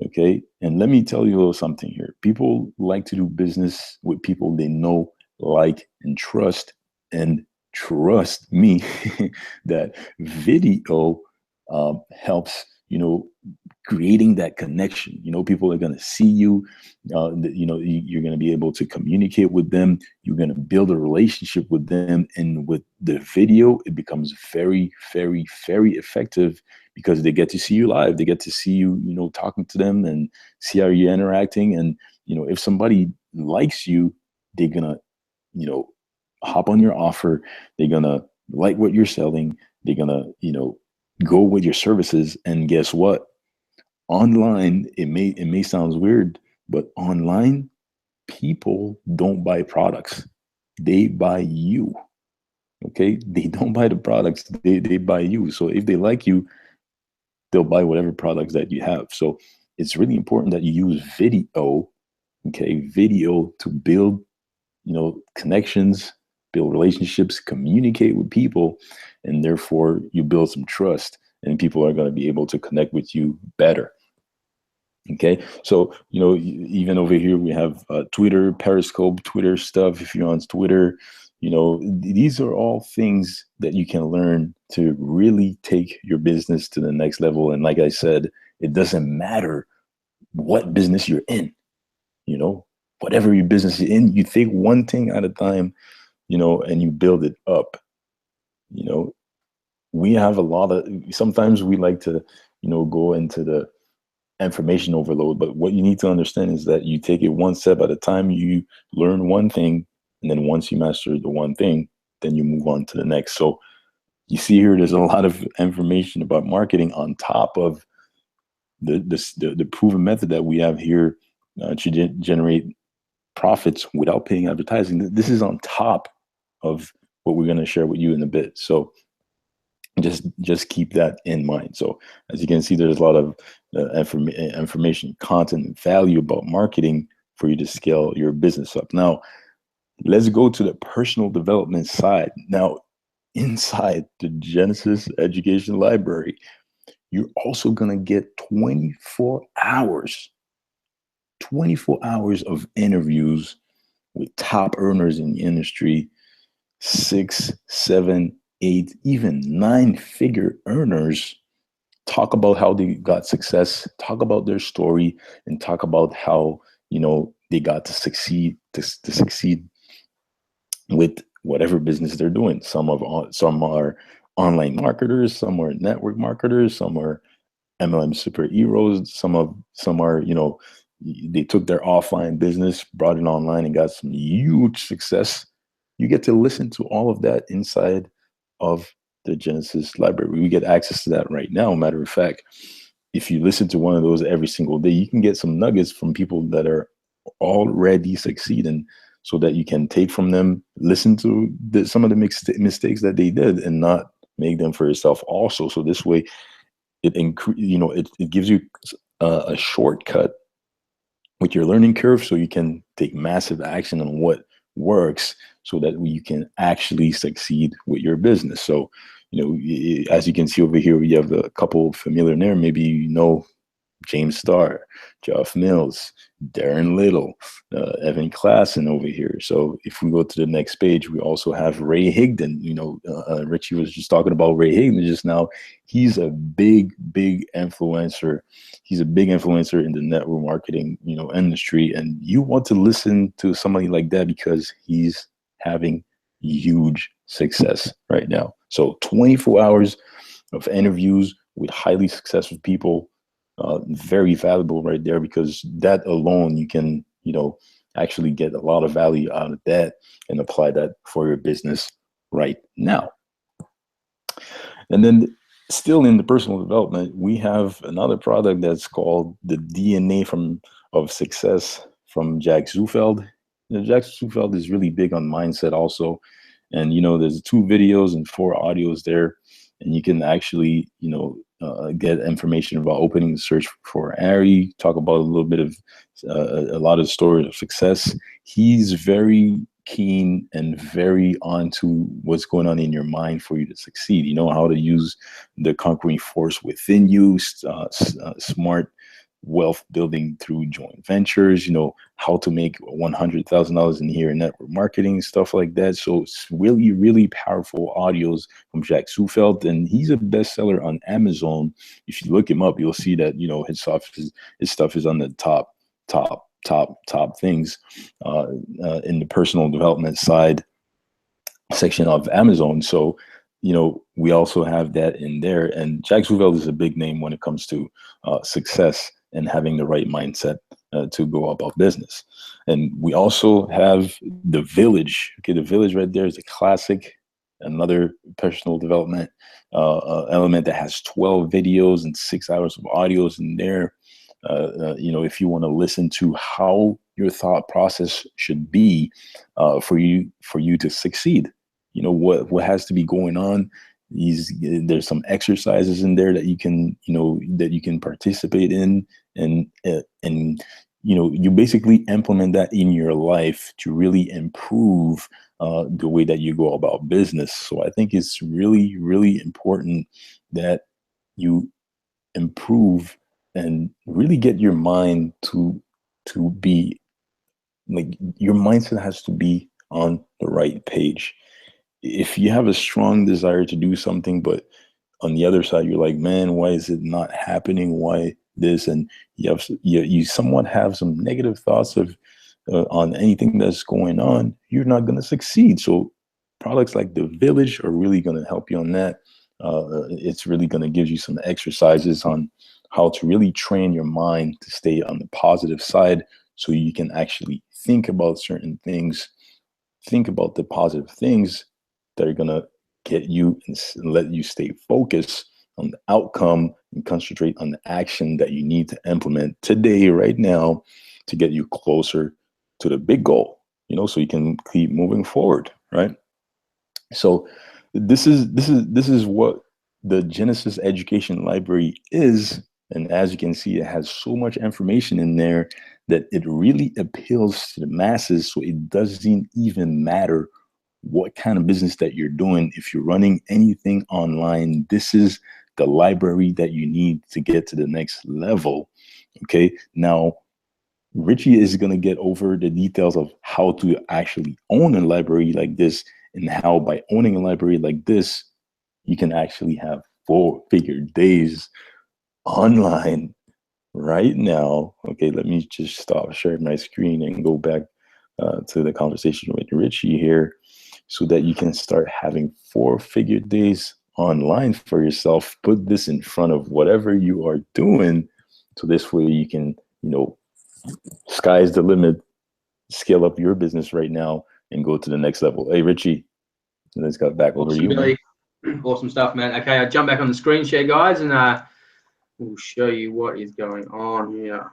Okay. And let me tell you a little something here. People like to do business with people they know, like, and trust. And trust me that video helps, you know, creating that connection. You know, people are going to see you. You know, you're going to be able to communicate with them. You're going to build a relationship with them. And with the video, it becomes very, very, very effective, because they get to see you live. They get to see you, you know, talking to them and see how you're interacting. And, you know, if somebody likes you, they're going to, you know, hop on your offer. They're going to like what you're selling. They're going to, you know, go with your services. And guess what? Online, it may sound weird, but online, people don't buy products. They buy you. Okay? They don't buy the products. They buy you. So if they like you, they'll buy whatever products that you have. So it's really important that you use video, okay, video, to build, you know, connections, build relationships, communicate with people, and therefore you build some trust, and people are going to be able to connect with you better. Okay, so, you know, even over here we have Twitter, Periscope, Twitter stuff. If you're on Twitter, you know, these are all things that you can learn to really take your business to the next level. And like I said, it doesn't matter what business you're in, you know, whatever your business is in, you take one thing at a time, you know, and you build it up. You know, we have a lot of, sometimes we like to, you know, go into the information overload, but what you need to understand is that you take it one step at a time. You learn one thing, and then once you master the one thing, then you move on to the next. So you see here, there's a lot of information about marketing on top of the proven method that we have here to generate profits without paying advertising. This is on top of what we're going to share with you in a bit. So just keep that in mind. So as you can see, there's a lot of information, content, and value about marketing for you to scale your business up. Now, let's go to the personal development side. Now, inside the Genesis Education Library, you're also going to get 24 hours of interviews with top earners in the industry, 6, 7, 8, even 9-figure earners. Talk about how they got success, talk about their story, and talk about how, you know, they got to succeed with whatever business they're doing. Some are online marketers, some are network marketers, some are MLM superheroes, some are, you know, they took their offline business, brought it online, and got some huge success. You get to listen to all of that inside of the Genesis library. We get access to that right now. Matter of fact, if you listen to one of those every single day, you can get some nuggets from people that are already succeeding, so that you can take from them, listen to some of the mistakes that they did, and not make them for yourself also. So this way, it gives you a shortcut with your learning curve, so you can take massive action on what works so that you can actually succeed with your business. So, as you can see over here, we have a couple familiar there. Maybe James Starr, Geoff Mills, Darren Little, Evan Klassen over here. So if we go to the next page, we also have Ray Higdon. Richie was just talking about Ray Higdon just now. He's a big influencer. He's a big influencer in the network marketing, industry. And you want to listen to somebody like that because he's having huge success right now. So 24 hours of interviews with highly successful people. Very valuable right there, because that alone you can actually get a lot of value out of that and apply that for your business right now. And then still in the personal development, we have another product that's called the DNA of Success from Jack Zufeld. Jack Zufeld is really big on mindset also, and there's 2 videos and 4 audios there, and you can actually get information about opening the search for Ari, talk about a little bit of a lot of stories of success. He's very keen and very on to what's going on in your mind for you to succeed. How to use the conquering force within you, smart wealth building through joint ventures, how to make $100,000 in a year in network marketing, stuff like that. So it's really, really powerful audios from Jack Zufeld, and he's a bestseller on Amazon. If you look him up, you'll see that, his stuff is on the top things in the personal development side section of Amazon. So, we also have that in there. And Jack Zufeld is a big name when it comes to success and having the right mindset to go about business. And we also have The Village. Okay, The Village right there is a classic, another personal development element that has 12 videos and 6 hours of audios in there. If you want to listen to how your thought process should be for you to succeed, what has to be going on. There's some exercises in there that you can participate in, and you basically implement that in your life to really improve the way that you go about business. So I think it's really, really important that you improve and really get your mind to be like, your mindset has to be on the right page. If you have a strong desire to do something, but on the other side, you're like, man, why is it not happening? Why this? And you somewhat have some negative thoughts of on anything that's going on, you're not going to succeed. So products like The Village are really going to help you on that. It's really going to give you some exercises on how to really train your mind to stay on the positive side, so you can actually think about certain things, think about the positive things that are going to get you and let you stay focused on the outcome and concentrate on the action that you need to implement today, right now, to get you closer to the big goal, so you can keep moving forward, right? So this is what the Genesis Education Library is. And as you can see, it has so much information in there that it really appeals to the masses. So it doesn't even matter what kind of business that you're doing. If you're running anything online, this is the library that you need to get to the next level. Okay. Now, Richie is going to get over the details of how to actually own a library like this, and how by owning a library like this, you can actually have 4-figure days online right now. Okay, let me just stop sharing my screen and go back to the conversation with Richie here, so that you can start having 4-figure days online for yourself. Put this in front of whatever you are doing, so this way you can, sky's the limit, scale up your business right now and go to the next level. Hey, Richie, let's go back over to you, Billy. man. Awesome stuff, man. Okay, I'll jump back on the screen share, guys, and we'll show you what is going on here.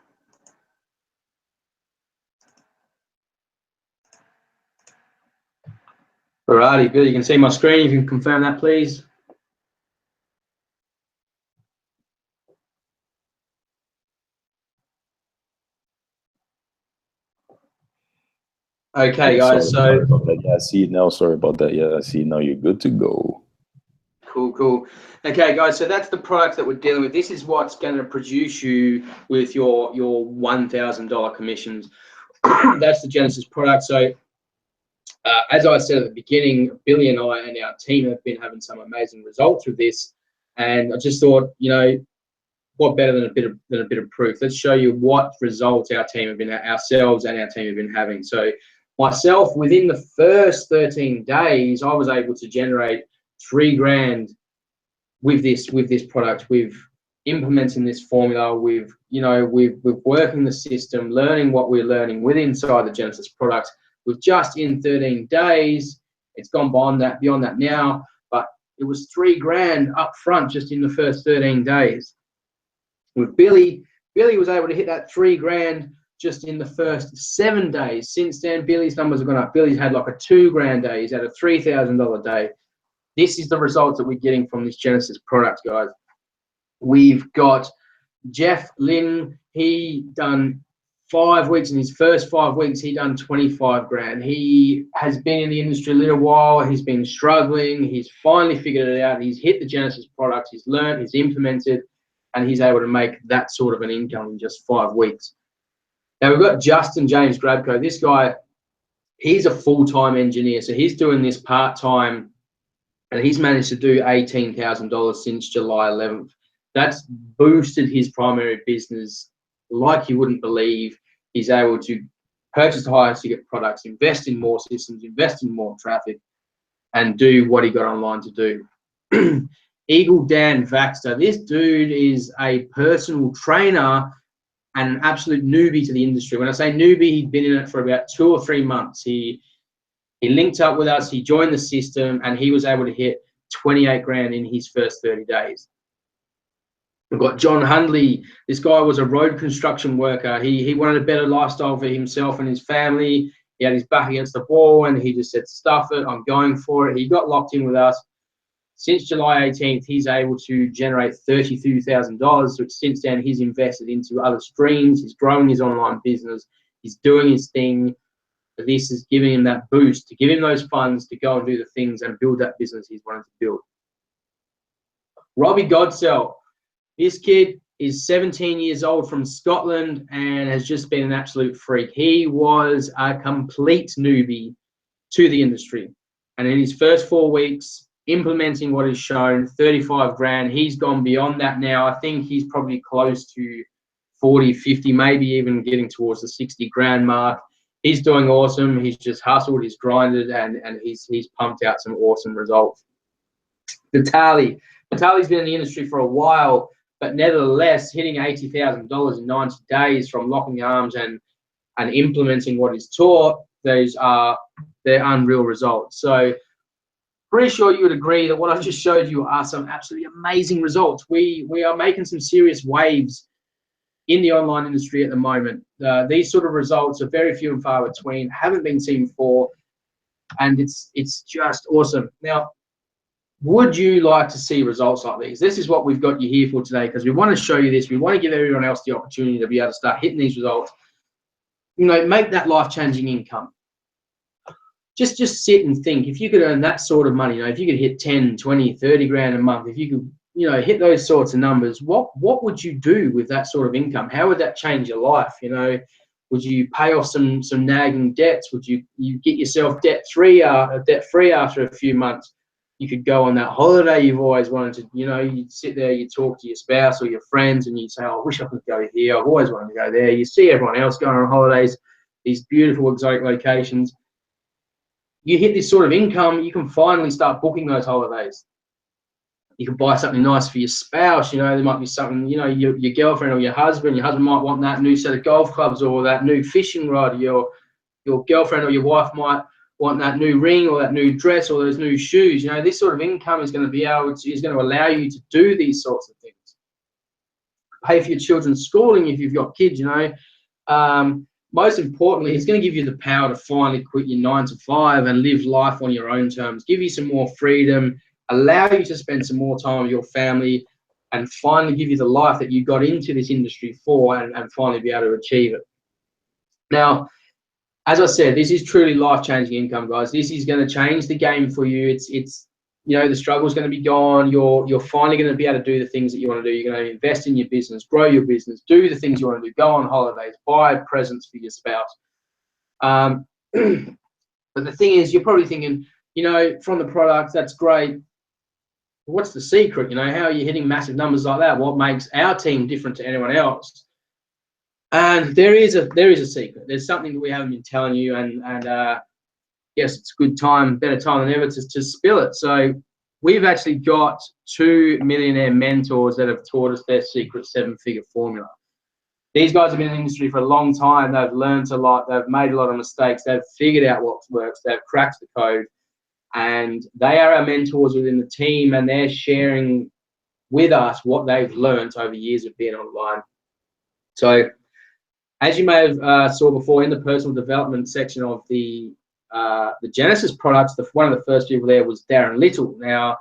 Alrighty, Billy, you can see my screen. You can confirm that, please. Okay, Yeah, guys. sorry So about that. Yeah, I see it now. Sorry about that. Yeah, I see it now. You're good to go. cool. Okay, guys. So that's the product that we're dealing with. This is what's going to produce you with your $1,000 commissions. That's the Genesis product. So as I said at the beginning, Billy and I and our team have been having some amazing results with this, and I just thought, what better than a bit of proof? Let's show you what results ourselves and our team have been having. So myself, within the first 13 days, I was able to generate $3,000 with this product. We've implementing this formula. We've working the system, learning what we're learning within inside the Genesis product. We've just in 13 days, it's gone beyond that now, but it was $3,000 up front just in the first 13 days. With Billy was able to hit that $3,000 just in the first 7 days. Since then, Billy's numbers have gone up. Billy's had like a $2,000 day. He's had a $3,000 day. This is the results that we're getting from this Genesis product, guys. We've got Jeff Lynn. He done 5 weeks. In his first 5 weeks, he done $25,000. He has been in the industry a little while. He's been struggling. He's finally figured it out. He's hit the Genesis product. He's learned. He's implemented. And he's able to make that sort of an income in just 5 weeks. Now we've got Justin James Grabco. This guy, he's a full-time engineer, so he's doing this part-time, and he's managed to do $18,000 since July 11th. That's boosted his primary business like you wouldn't believe. He's able to purchase higher ticket products, invest in more systems, invest in more traffic, and do what he got online to do. Eagle Dan Vaxter. This dude is a personal trainer and an absolute newbie to the industry. When I say newbie, he'd been in it for about 2 or 3 months. He linked up with us, he joined the system, and he was able to hit $28,000 in his first 30 days. We've got John Hundley. This guy was a road construction worker. He wanted a better lifestyle for himself and his family. He had his back against the wall, and he just said, stuff it, I'm going for it. He got locked in with us. Since July 18th, he's able to generate $32,000, which since then he's invested into other streams. He's growing his online business. He's doing his thing. This is giving him that boost, to give him those funds to go and do the things and build that business he's wanting to build. Robbie Godsell. This kid is 17 years old from Scotland and has just been an absolute freak. He was a complete newbie to the industry. And in his first 4 weeks, implementing what is shown, $35,000. He's gone beyond that now. I think he's probably close to 40, 50, maybe even getting towards the $60,000 mark. He's doing awesome. He's just hustled, he's grinded, and he's pumped out some awesome results. Vitaly's been in the industry for a while, but nevertheless hitting $80,000 in 90 days from locking arms and implementing what is taught. They're unreal results. So pretty sure you would agree that what I just showed you are some absolutely amazing results. We are making some serious waves in the online industry at the moment. These sort of results are very few and far between, haven't been seen before, and it's just awesome. Now, would you like to see results like these? This is what we've got you here for today, because we want to show you this. We want to give everyone else the opportunity to be able to start hitting these results. Make that life-changing income. Just sit and think, if you could earn that sort of money, if you could hit 10, 20, 30 grand a month, if you could, hit those sorts of numbers, what would you do with that sort of income? How would that change your life? Would you pay off some nagging debts? Would you get yourself debt-free after a few months? You could go on that holiday you've always wanted to, you'd sit there, you talk to your spouse or your friends, and you'd say, oh, I wish I could go here. I've always wanted to go there. You see everyone else going on holidays, these beautiful exotic locations. You hit this sort of income, you can finally start booking those holidays. You can buy something nice for your spouse. There might be something, your girlfriend or your husband might want that new set of golf clubs or that new fishing rod. Your girlfriend or your wife might want that new ring or that new dress or those new shoes. This sort of income is going to allow you to do these sorts of things. Pay for your children's schooling if you've got kids. Most importantly, it's going to give you the power to finally quit your 9 to 5 and live life on your own terms, give you some more freedom, allow you to spend some more time with your family, and finally give you the life that you got into this industry for, and finally be able to achieve it. Now, as I said, this is truly life-changing income, guys. This is going to change the game for you. It's you know, the struggle is going to be gone. You're finally going to be able to do the things that you want to do. You're going to invest in your business, grow your business, do the things you want to do, go on holidays, buy presents for your spouse. But the thing is, you're probably thinking, you know, from the product, that's great. What's the secret? You know, how are you hitting massive numbers like that? What makes our team different to anyone else? And there is a secret. There's something that we haven't been telling you, and yes, it's a good time, better time than ever to spill it. So we've actually got 2 millionaire mentors that have taught us their secret 7-figure formula. These guys have been in the industry for a long time. They've learned a lot. They've made a lot of mistakes. They've figured out what works. They've cracked the code, and they are our mentors within the team, and they're sharing with us what they've learned over years of being online. So, as you may have saw before in the personal development section of the Genesis products, one of the first people there was Darren Little. Now,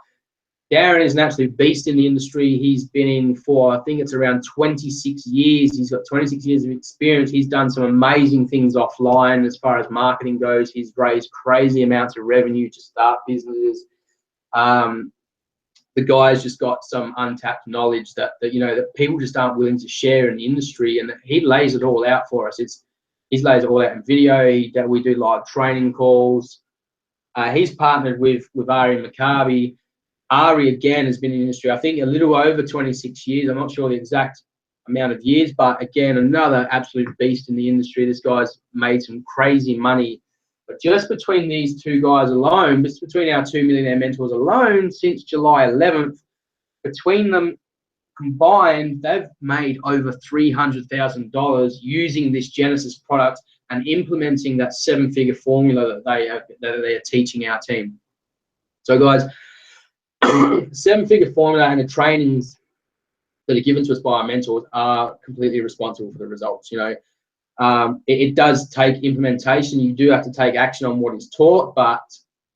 Darren is an absolute beast in the industry. He's been in for, I think it's around 26 years. He's got 26 years of experience. He's done some amazing things offline as far as marketing goes. He's raised crazy amounts of revenue to start businesses. The guy's just got some untapped knowledge that you know, that people just aren't willing to share in the industry, and he lays it all out for us. He lays it all out in video. We do live training calls. He's partnered with Ari Maccabi. Ari, again, has been in the industry, I think, a little over 26 years. I'm not sure the exact amount of years, but again, another absolute beast in the industry. This guy's made some crazy money. But just between these two guys alone, just between our 2 millionaire mentors alone, since July 11th, between them combined, they've made over $300,000 using this Genesis product and implementing that 7-figure formula that they are teaching our team. So, guys, 7-figure formula and the trainings that are given to us by our mentors are completely responsible for the results. You know, it does take implementation. You do have to take action on what is taught, but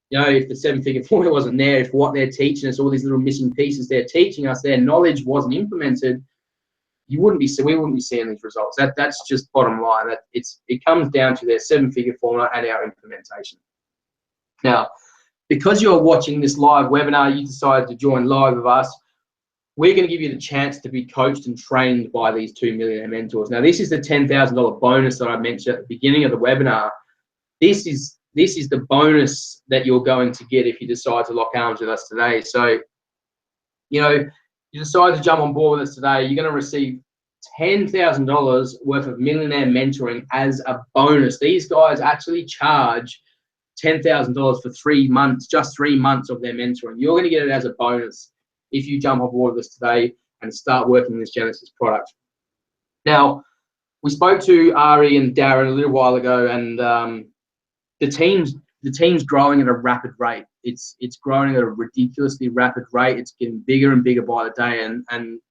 you know, if the 7-figure formula wasn't there, if what they're teaching us, all these little missing pieces they're teaching us, their knowledge wasn't implemented, we wouldn't be seeing these results. That's just bottom line. It comes down to their 7-figure formula and our implementation. Now, because you're watching this live webinar, you decided to join live with us. We're going to give you the chance to be coached and trained by these 2 millionaire mentors. Now, this is the $10,000 bonus that I mentioned at the beginning of the webinar. This is the bonus that you're going to get if you decide to lock arms with us today. So, you know, you decide to jump on board with us today, you're going to receive $10,000 worth of millionaire mentoring as a bonus. These guys actually charge $10,000 for 3 months, just 3 months of their mentoring. You're going to get it as a bonus if you jump on board with us today and start working this Genesis product. Now, we spoke to Ari and Darren a little while ago, and the team's growing at a rapid rate. It's growing at a ridiculously rapid rate. It's getting bigger and bigger by the day, and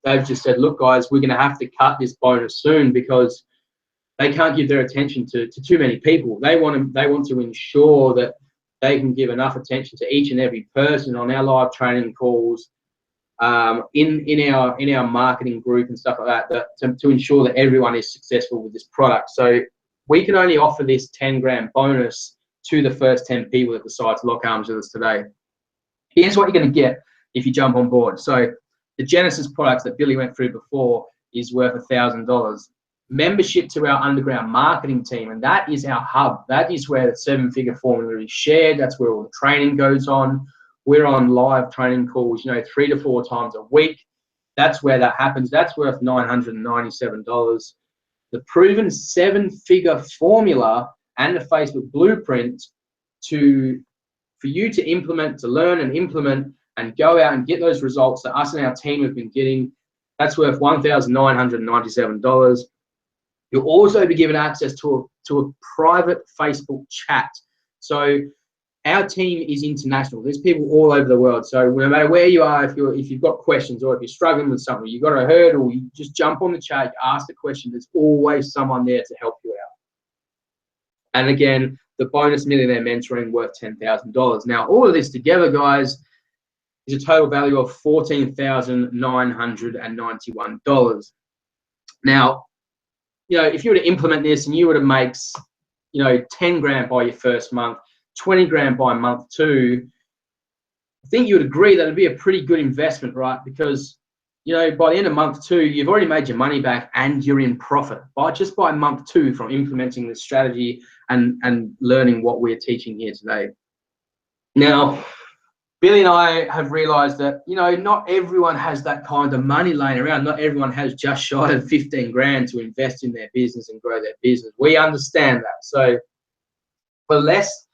they've just said, look, guys, we're going to have to cut this bonus soon because they can't give their attention to too many people. They want to ensure that they can give enough attention to each and every person on our live training calls, in our marketing group and stuff like that, to ensure that everyone is successful with this product. So we can only offer this 10 grand bonus to the first 10 people that decide to lock arms with us today. Here's what you're going to get if you jump on board. So the Genesis products that Billy went through before is worth $1,000. Membership to our underground marketing team, and that is our hub. That is where the 7-figure formula is shared. That's where all the training goes on. We're on live training calls, you know, 3 to 4 times a week. That's where that happens. That's worth $997. The proven 7-figure formula and the Facebook blueprint for you to implement, to learn and implement and go out and get those results that us and our team have been getting, that's worth $1,997. You'll also be given access to a private Facebook chat. So our team is international. There's people all over the world. So no matter where you are, if you've got questions or if you're struggling with something, you've got a hurdle, you just jump on the chat, ask the question. There's always someone there to help you out. And again, the bonus millionaire mentoring worth $10,000. Now, all of this together, guys, is a total value of $14,991. Now, you know, if you were to implement this and you were to make you know, 10 grand by your first month, 20 grand by month 2, I think you would agree that it'd be a pretty good investment, right? Because, you know, by the end of month 2, you've already made your money back and you're in profit just by month 2 from implementing this strategy and learning what we're teaching here today. Now, Billy and I have realized that, you know, not everyone has that kind of money laying around. Not everyone has just shy of 15 grand to invest in their business and grow their business. We understand that. So for less,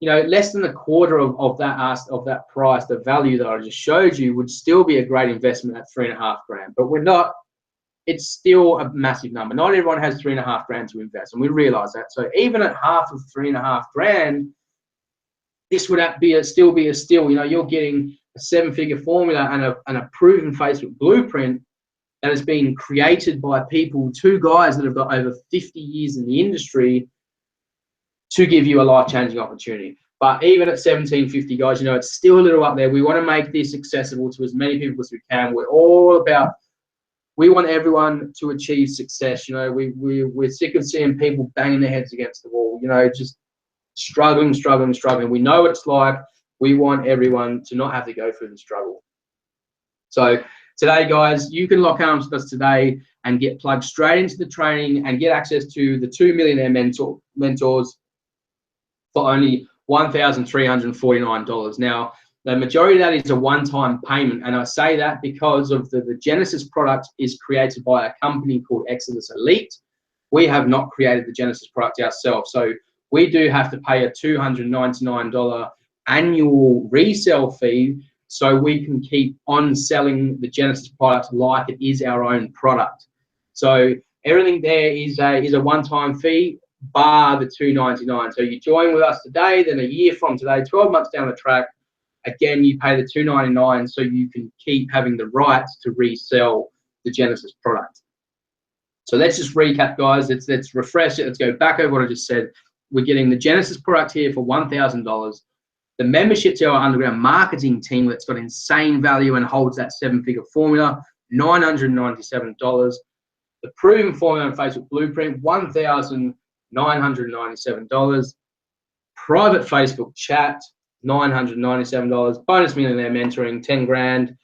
you know, less than a quarter of that price, the value that I just showed you would still be a great investment at 3.5 grand. But we're not, it's still a massive number. Not everyone has 3.5 grand to invest, and we realize that. So even at half of 3.5 grand, this would still be a steal. You know, you're getting a 7-figure formula and a proven Facebook blueprint that has been created by people, 2 guys that have got over 50 years in the industry, to give you a life-changing opportunity. But even at 1750, guys, you know, it's still a little up there. We want to make this accessible to as many people as we can. We're all about, we want everyone to achieve success. You know, we're sick of seeing people banging their heads against the wall, you know, just struggling. We know what it's like. We want everyone to not have to go through the struggle. So today, guys, you can lock arms with us today and get plugged straight into the training and get access to the 2 millionaire mentors for only $1,349. Now, the majority of that is a one-time payment, and I say that because of the Genesis product is created by a company called Exodus Elite. We have not created the Genesis product ourselves, so we do have to pay a $299 annual resale fee so we can keep on selling the Genesis product like it is our own product. So everything there is a one-time fee, bar the $299. So you join with us today, then a year from today, 12 months down the track, again, you pay the $299 so you can keep having the rights to resell the Genesis product. So let's just recap, guys. Let's refresh it. Let's go back over what I just said. We're getting the Genesis product here for $1,000. The membership to our underground marketing team that's got insane value and holds that 7-figure formula, $997. The proven formula and Facebook blueprint, $1,997. Private Facebook chat, $997. Bonus millionaire mentoring, 10 grand.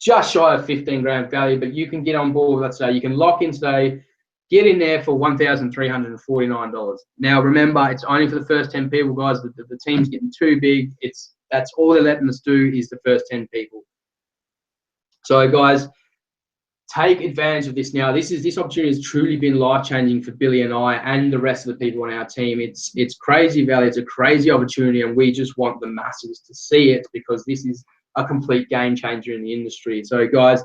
Just shy of 15 grand value, but you can get on board with us today. You can lock in today, get in there for $1,349. Now, remember, it's only for the first 10 people, guys. The team's getting too big. That's all they're letting us do is the first 10 people. So, guys, take advantage of this now. This opportunity has truly been life-changing for Billy and I and the rest of the people on our team. It's crazy value. It's a crazy opportunity, and we just want the masses to see it because this is a complete game changer in the industry. So, guys,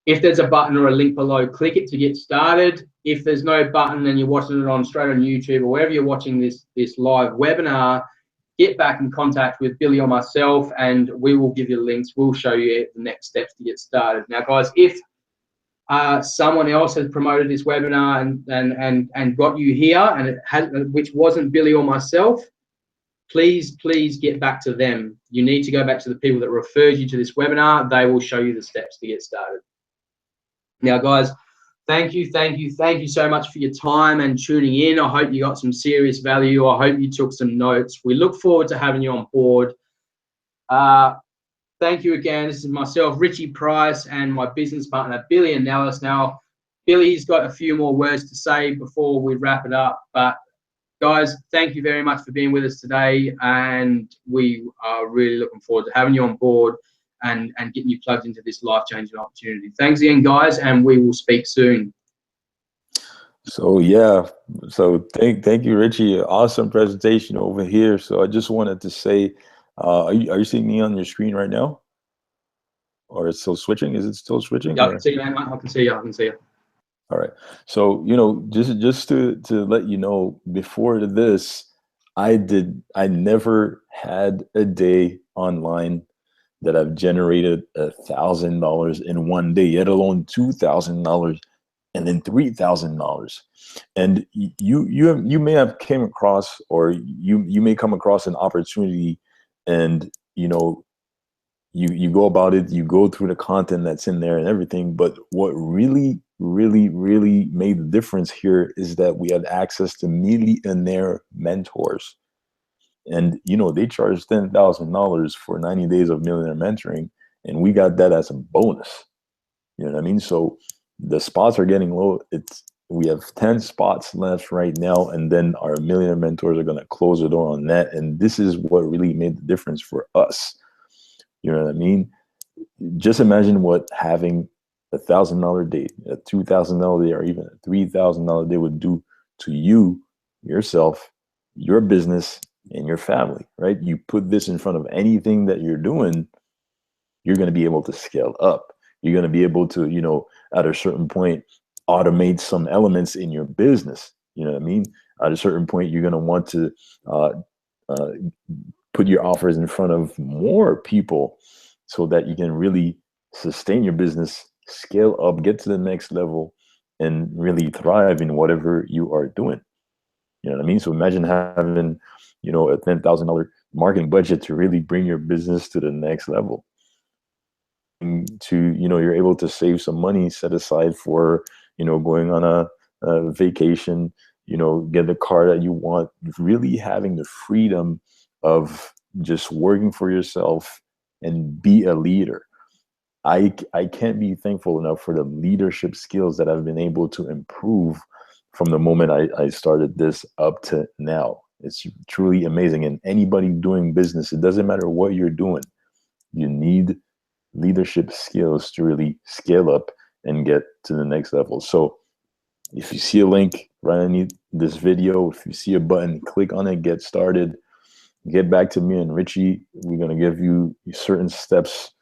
if there's a button or a link below, click it to get started. If there's no button and you're watching it straight on YouTube or wherever you're watching this live webinar, get back in contact with Billy or myself, and we will give you links. We'll show you the next steps to get started. Now, guys, if someone else has promoted this webinar and got you here, and which wasn't Billy or myself, please get back to them. You need to go back to the people that referred you to this webinar. They will show you the steps to get started. Now, guys, thank you so much for your time and tuning in. I hope you got some serious value. I hope you took some notes. We look forward to having you on board. Thank you again. This is myself, Richie Price, and my business partner, Billy Nellis. Now, Billy's got a few more words to say before we wrap it up. But, guys, thank you very much for being with us today. And we are really looking forward to having you on board and getting you plugged into this life-changing opportunity. Thanks again, guys, and we will speak soon. So yeah, so thank you, Richie. Awesome presentation over here. So I just wanted to say, are you seeing me on your screen right now, or it's still switching? Is it still switching? Yeah, I can see you, man. I can see you. All right. So, you know, just to let you know, before this, I never had a day online that I've generated $1,000 in one day, yet alone $2,000 and then $3,000. And you may have came across, or you may come across an opportunity, and you know, you go about it, you go through the content that's in there and everything. But what really really made the difference here is that we had access to millionaire mentors. And, you know, they charge $10,000 for 90 days of millionaire mentoring. And we got that as a bonus. You know what I mean? So the spots are getting low. We have 10 spots left right now. And then our millionaire mentors are going to close the door on that. And this is what really made the difference for us. You know what I mean? Just imagine what having $1,000 day, a $2,000 day, or even a $3,000 day would do to you, yourself, your business, and your family, right? You put this in front of anything that you're doing, you're going to be able to scale up. You're going to be able to, you know, at a certain point, automate some elements in your business. You know what I mean? At a certain point, you're going to want to uh, put your offers in front of more people so that you can really sustain your business, scale up, get to the next level, and really thrive in whatever you are doing. You know what I mean? So imagine having, you know, a $10,000 marketing budget to really bring your business to the next level. To, you know, you're able to save some money, set aside for, you know, going on a vacation, you know, get the car that you want, really having the freedom of just working for yourself and be a leader. I can't be thankful enough for the leadership skills that I've been able to improve from the moment I started this up to now. It's truly amazing. And anybody doing business, it doesn't matter what you're doing, you need leadership skills to really scale up and get to the next level. So if you see a link right underneath this video, if you see a button, click on it, get started, get back to me and Richie. We're going to give you certain steps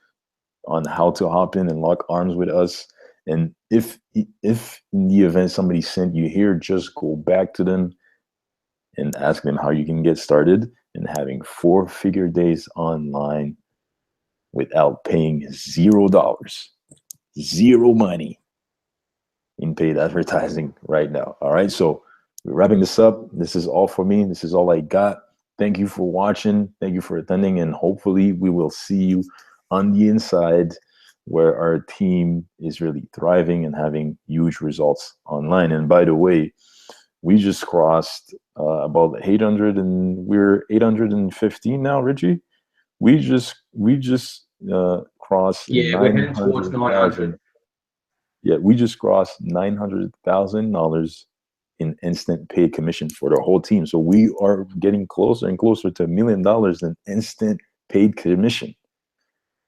on how to hop in and lock arms with us. And if in the event somebody sent you here, just go back to them and ask them how you can get started in having 4-figure days online without paying $0, zero money in paid advertising right now. All right, so we're wrapping this up. This is all for me. This is all I got. Thank you for watching. Thank you for attending, and hopefully we will see you on the inside where our team is really thriving and having huge results online. And by the way, we just crossed about 800, and we're 815 now, Richie. We just crossed We're heading towards 900. Yeah, we just crossed $900,000 in instant paid commission for the whole team. So we are getting closer and closer to $1 million in instant paid commission.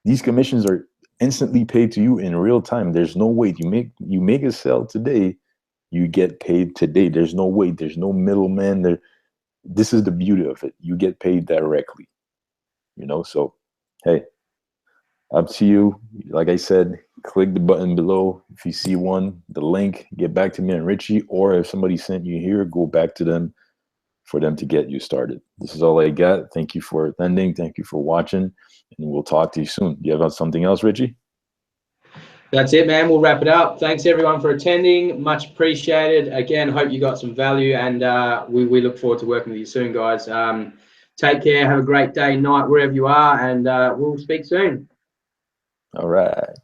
These commissions are instantly paid to you in real time. There's no wait. You make a sale today, you get paid today. There's no wait. There's no middleman there. This is the beauty of it. You get paid directly. You know, so hey, up to you. Like I said, click the button below if you see one, the link, get back to me and Richie, or if somebody sent you here, go back to them for them to get you started. This is all I got. Thank you for attending. Thank you for watching, and we'll talk to you soon. Do you have something else, Richie? That's it, man. We'll wrap it up. Thanks everyone for attending. Much appreciated. Again, hope you got some value, and we look forward to working with you soon, guys. Take care. Have a great day, night, wherever you are, and we'll speak soon. All right.